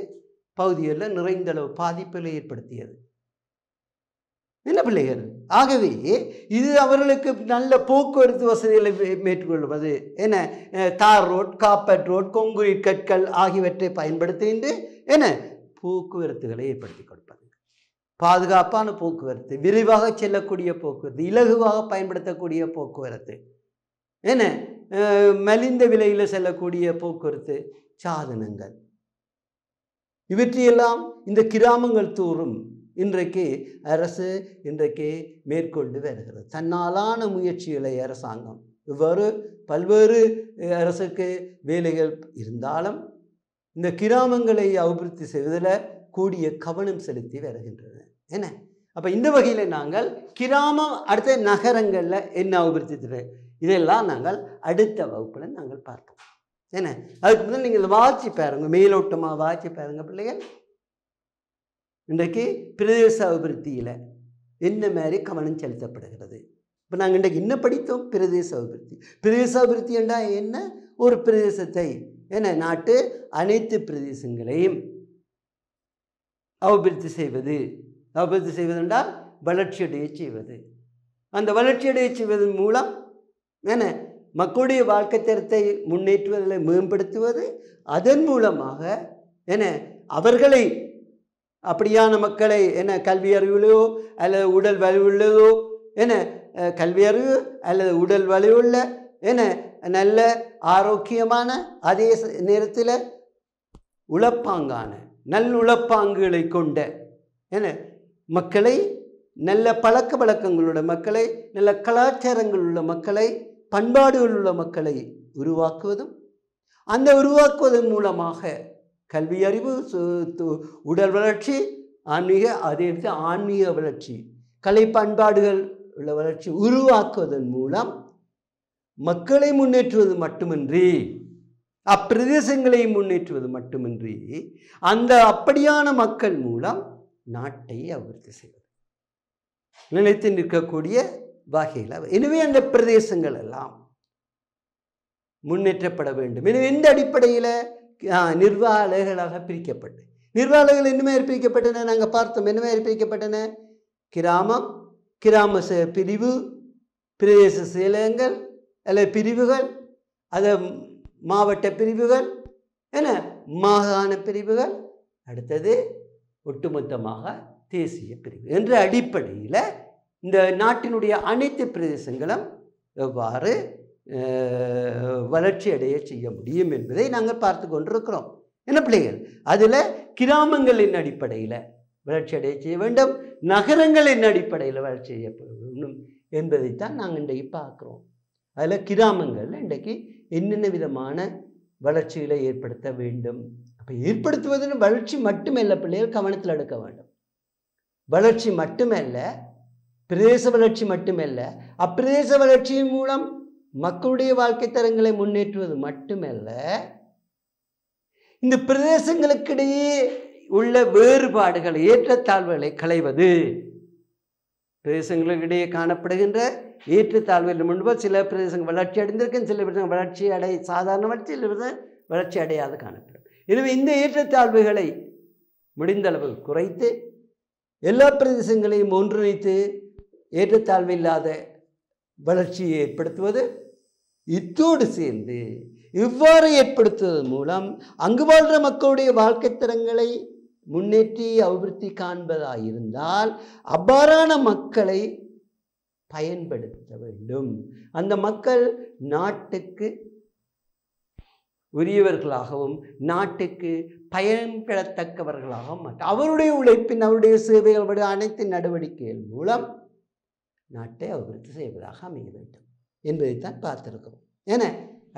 பகுதிகளில் நிறைந்த அளவு பாதிப்புகளை ஏற்படுத்தியது. என்ன பிள்ளைகள், ஆகவே இது அவர்களுக்கு நல்ல போக்குவரத்து வசதிகளை மேற்கொள்வது, என்ன தார் ரோட், காப்பட் ரோட், கொங்குரீட் கற்கள் ஆகியவற்றை பயன்படுத்துகின்ற என்ன போக்குவரத்துகளை ஏற்படுத்தி கொடுப்பது, பாதுகாப்பான போக்குவரத்து, விரைவாக செல்லக்கூடிய போக்குவரத்து, இலகுவாக பயன்படுத்தக்கூடிய போக்குவரத்து, என்ன மலிந்த விலையில் செல்லக்கூடிய போக்குவரத்து சாதனங்கள், இவற்றையெல்லாம் இந்த கிராமங்கள் தோறும் இன்றைக்கு அரசு மேற்கொண்டு வருகிறது. தன்னாலான முயற்சிகளை அரசாங்கம் இவ்வாறு பல்வேறு அரசுக்கு வேலைகள் இருந்தாலும் இந்த கிராமங்களை அபிவிருத்தி செய்வதில் கூடிய கவனம் செலுத்தி வருகின்றன. என்ன, அப்போ இந்த வகையில் நாங்கள் கிராமம், அடுத்த நகரங்களில் என்ன அபிவிருத்தி, இதெல்லாம் நாங்கள் அடுத்த வகுப்பில் நாங்கள் பார்ப்போம். என்ன, அதுக்கு முதல் நீங்கள் வாட்சி பாருங்க, மேலோட்டமாக வாட்சி பாருங்க பிள்ளைகள். இன்றைக்கு பிரதேச அபிவிருத்தியில் என்ன மாதிரி கவனம் செலுத்தப்படுகிறது. இப்போ நாங்கள் இன்றைக்கு என்ன படித்தோம், பிரதேச அபிவிருத்தி. பிரதேச அபிவிருத்தி என்றால் என்ன, ஒரு பிரதேசத்தை, என்ன நாட்டு அனைத்து பிரதேசங்களையும் அபிவிருத்தி செய்வது. அபிவிருத்தி செய்வது என்றால் வளர்ச்சியடைய செய்வது. அந்த வளர்ச்சியடைய செய்வதன் மூலம் என்ன மக்களுடைய வாழ்க்கை தரத்தை முன்னேற்றுவதில் மேம்படுத்துவது, அதன் மூலமாக என்ன அவர்களை அப்படியான மக்களை என்ன கல்வி அறிவிலோ அல்லது உடல் வலுவுள்ளதோ என்ன கல்வி அறிவு அல்லது உடல் வலுவுள்ள என்ன நல்ல ஆரோக்கியமான அதே நேரத்தில் உழைப்பாங்கான நல்லுழைப்பாங்குகளை கொண்ட என்ன மக்களை, நல்ல பழக்க வழக்கங்களுள்ள மக்களை, நல்ல கலாச்சாரங்கள் உள்ள மக்களை, பண்பாடுகள் உள்ள மக்களை உருவாக்குவதும், அந்த உருவாக்குவதன் மூலமாக கல்வி அறிவு, உடல் வளர்ச்சி, அதே ஆன்மீக வளர்ச்சி, கலை பண்பாடுகள் உள்ள வளர்ச்சி உருவாக்குவதன் மூலம் மக்களை முன்னேற்றுவது மட்டுமின்றி, அப்பிரதேசங்களை முன்னேற்றுவது மட்டுமின்றி, அந்த அப்படியான மக்கள் மூலம் நாட்டை அபிவிருத்தி செய்வது நிலைத்து நிற்கக்கூடிய வகையில். எனவே அந்த பிரதேசங்கள் எல்லாம் முன்னேற்றப்பட வேண்டும். எனவே எந்த அடிப்படையில் நிர்வாகங்களாக பிரிக்கப்பட்டு, நிர்வாகங்கள் என்ன மாதிரி பிரிக்கப்பட்டன நாங்கள் பார்த்தோம். என்ன மாதிரி பிரிக்கப்பட்டன? கிராமம், கிராம பிரிவு, பிரதேச செயலகங்கள் அல்லது பிரிவுகள், அது மாவட்ட பிரிவுகள், என்ன மாகாண பிரிவுகள், அடுத்தது ஒட்டுமொத்தமாக தேசிய பிரிவு என்ற அடிப்படையில் இந்த நாட்டினுடைய அனைத்து பிரதேசங்களும் எவ்வாறு வளர்ச்சி அடைய செய்ய முடியும் என்பதை நாங்கள் பார்த்து கொண்டிருக்கிறோம். என்ன பிள்ளைகள், அதில் கிராமங்களின் அடிப்படையில் வளர்ச்சி அடைய செய்ய வேண்டும், நகரங்களின் அடிப்படையில் வளர்ச்சி செய்யப்பட வேண்டும் என்பதைத்தான் நாங்கள் இன்றைக்கு பார்க்குறோம். அதில் கிராமங்களில் இன்றைக்கு என்னென்ன விதமான வளர்ச்சிகளை ஏற்படுத்த வேண்டும். அப்போ ஏற்படுத்துவதுன்னு வளர்ச்சி மட்டுமல்ல, பிள்ளைகள் கவனத்தில் எடுக்க வேண்டும். வளர்ச்சி மட்டுமல்ல, பிரதேச வளர்ச்சி மட்டுமல்ல, அப்பிரதேச வளர்ச்சியின் மூலம் மக்களுடைய வாழ்க்கை தரங்களை முன்னேற்றுவது மட்டுமல்ல, இந்த பிரதேசங்களுக்கிடையே உள்ள வேறுபாடுகளை, ஏற்றத்தாழ்வுகளை களைவது. பிரதேசங்களுக்கிடையே காணப்படுகின்ற ஏற்றத்தாழ்வுகள் முன்பு சில பிரதேசங்கள் வளர்ச்சி அடைந்திருக்கும், சில பிரதேசங்கள் வளர்ச்சி சாதாரண வளர்ச்சி, சில வளர்ச்சி அடையாது காணப்படும். எனவே இந்த ஏற்றத்தாழ்வுகளை முடிந்தளவு குறைத்து எல்லா பிரதேசங்களையும் ஒன்றிணைத்து ஏற்றத்தாழ்வு இல்லாத வளர்ச்சியை ஏற்படுத்துவது, இத்தோடு சேர்ந்து இவ்வாறு ஏற்படுத்துவதன் மூலம் அங்கு வாழ்கிற மக்களுடைய வாழ்க்கை தரங்களை முன்னேற்றி அபிவிருத்தி காண்பதாயிருந்தால் அவ்வாறான மக்களை பயன்படுத்த வேண்டும். அந்த மக்கள் நாட்டுக்கு உரியவர்களாகவும் நாட்டுக்கு பயன்பெறத்தக்கவர்களாகவும் அவருடைய உழைப்பின், அவருடைய சேவைகளுடைய அனைத்து நடவடிக்கைகள் மூலம் நாட்டை அபிவிருத்தி செய்வதாக அமைய வேண்டும் என்பதைத்தான் பார்த்திருக்கிறோம். என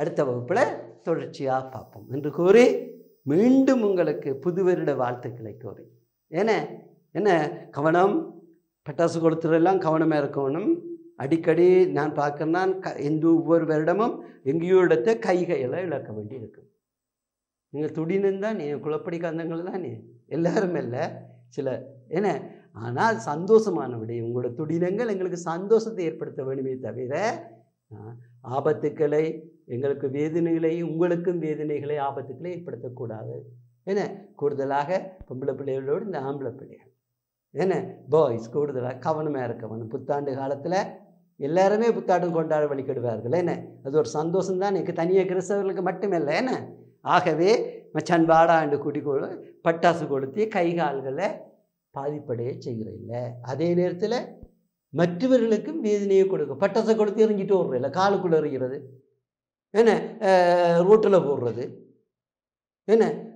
அடுத்த வகுப்பில் தொடர்ச்சியாக பார்ப்போம் என்று கூறி மீண்டும் உங்களுக்கு புது வருட வாழ்த்துக்களை கூறி, என்ன கவனம், பட்டாசு கொடுத்துறதெல்லாம் கவனமாக இருக்கணும். அடிக்கடி நான் பார்க்கறேன்னா எந்த ஒவ்வொரு வருடமும் எங்கேயோ இடத்த கைகையெல்லாம் இழக்க வேண்டி இருக்கும். நீங்கள் துடினம் தான், குளப்படி கந்தங்கள் தான் எல்லாரும் இல்லை சில, ஆனால் சந்தோஷமான விடயம். உங்களோட துடினங்கள் எங்களுக்கு சந்தோஷத்தை ஏற்படுத்த வேண்டுமே தவிர ஆபத்துக்களை, எங்களுக்கு வேதனைகளை, உங்களுக்கும் வேதனைகளை, ஆபத்துக்களை ஏற்படுத்தக்கூடாது. கூடுதலாக பொம்பளை பிள்ளைகளோடு இந்த ஆம்பளை பிள்ளைகள் பாய்ஸ் கூடுதலாக கவனமாக இருக்க வேணும். புத்தாண்டு காலத்தில் எல்லாருமே புத்தாண்டு கொண்டாட வழிபடுவார்கள். அது ஒரு சந்தோஷம்தான், எனக்கு தனியாக கிறிஸ்தவர்களுக்கு மட்டுமில்லை. ஆகவே மச்சான் வாடாண்டு கூட்டிக்கொள்ள பட்டாசு கொடுத்து கை கால்களை பாதிப்படைய செய்கிறதில்லை. அதே நேரத்தில் மற்றவர்களுக்கும் வேதனையை கொடுக்க, பட்டாசை கொடுத்து எறிஞ்சிட்டு ஓடுறது இல்லை, காலுக்குள்ளே எறிகிறது, ரோட்டில் போடுறது,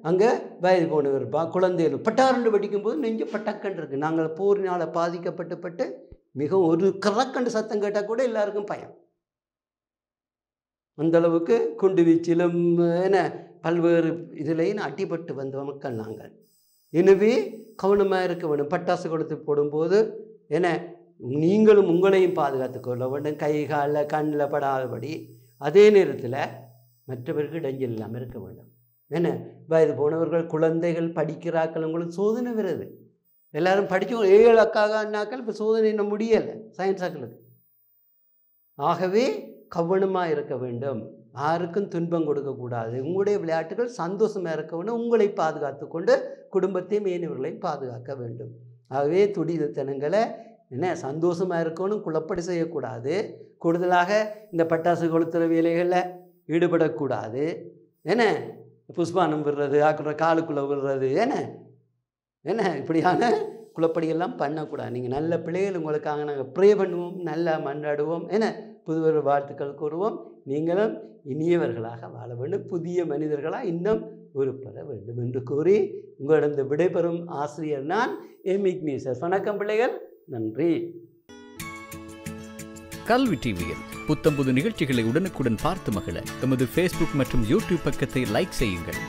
அங்கே வயது போனவர் இருப்பான், குழந்தைகள் பட்டாரண்டு வெடிக்கும்போது நெஞ்சு பட்டக்கண்டு இருக்குது. நாங்கள் போரினால் பாதிக்கப்பட்டு மிகவும் ஒரு கறக்கண்டு சத்தம் கேட்டால் கூட எல்லாருக்கும் பயம். அந்தளவுக்கு குண்டு வீச்சிலும் பல்வேறு இதிலையும் அடிபட்டு வந்த மக்கள் நாங்கள். எனவே கவனமாக இருக்க வேண்டும். பட்டாசு கொடுத்து போடும்போது நீங்களும் உங்களையும் பாதுகாத்து கொள்ள வேண்டும், கை காலில் கண்ணில் படாதபடி. அதே நேரத்தில் மற்றவர்கள் இடைஞ்சல் இல்லாமல் இருக்க வேண்டும். வயது போனவர்கள், குழந்தைகள், படிக்கிறாக்கள், உங்களுக்கு சோதனை வருது. எல்லாரும் படிக்க 7 அண்ணாக்கள் இப்போ சோதனை இன்னும் முடியலை சயின்ஸ் ஆக்களுக்கு. ஆகவே கவனமாக இருக்க வேண்டும், யாருக்கும் துன்பம் கொடுக்கக்கூடாது. உங்களுடைய விளையாட்டுகள் சந்தோஷமாக இருக்க வேண்டும், உங்களை பாதுகாத்து கொண்டு குடும்பத்தையும் மேனவர்களையும் பாதுகாக்க வேண்டும். ஆகவே துடிதத்தனங்களை சந்தோஷமாக இருக்கணும், குழப்படி செய்யக்கூடாது. கூடுதலாக இந்த பட்டாசு கொளுத்துற வேலைகளில் ஈடுபடக்கூடாது. என்ன புஷ்பானம் விடுறது, காலுக்குள்ளே விடுறது, என்ன இப்படியான குழப்படியெல்லாம் பண்ணக்கூடாது. நீங்கள் நல்ல பிள்ளைகள், உங்களுக்காக நாங்கள் ப்ரே பண்ணுவோம், நல்லா மன்றாடுவோம், புதுவர் வாழ்த்துக்கள் கூறுவோம். நீங்களும் இனியவர்களாக வாழ வேண்டும், புதிய மனிதர்களாக இன்னும் உருப்பெற வேண்டும் என்று கூறி உங்களிடம் விடைபெறும் ஆசிரியர் நான் எம். இக்னேசியஸ். வணக்கம் பிள்ளைகள், நன்றி. கல்வி டிவியில் புத்தம்புது நிகழ்ச்சிகளை உடனுக்குடன் பார்த்து மகிழ எமது ஃபேஸ்புக் மற்றும் யூடியூப் பக்கத்தை லைக் செய்யுங்கள்.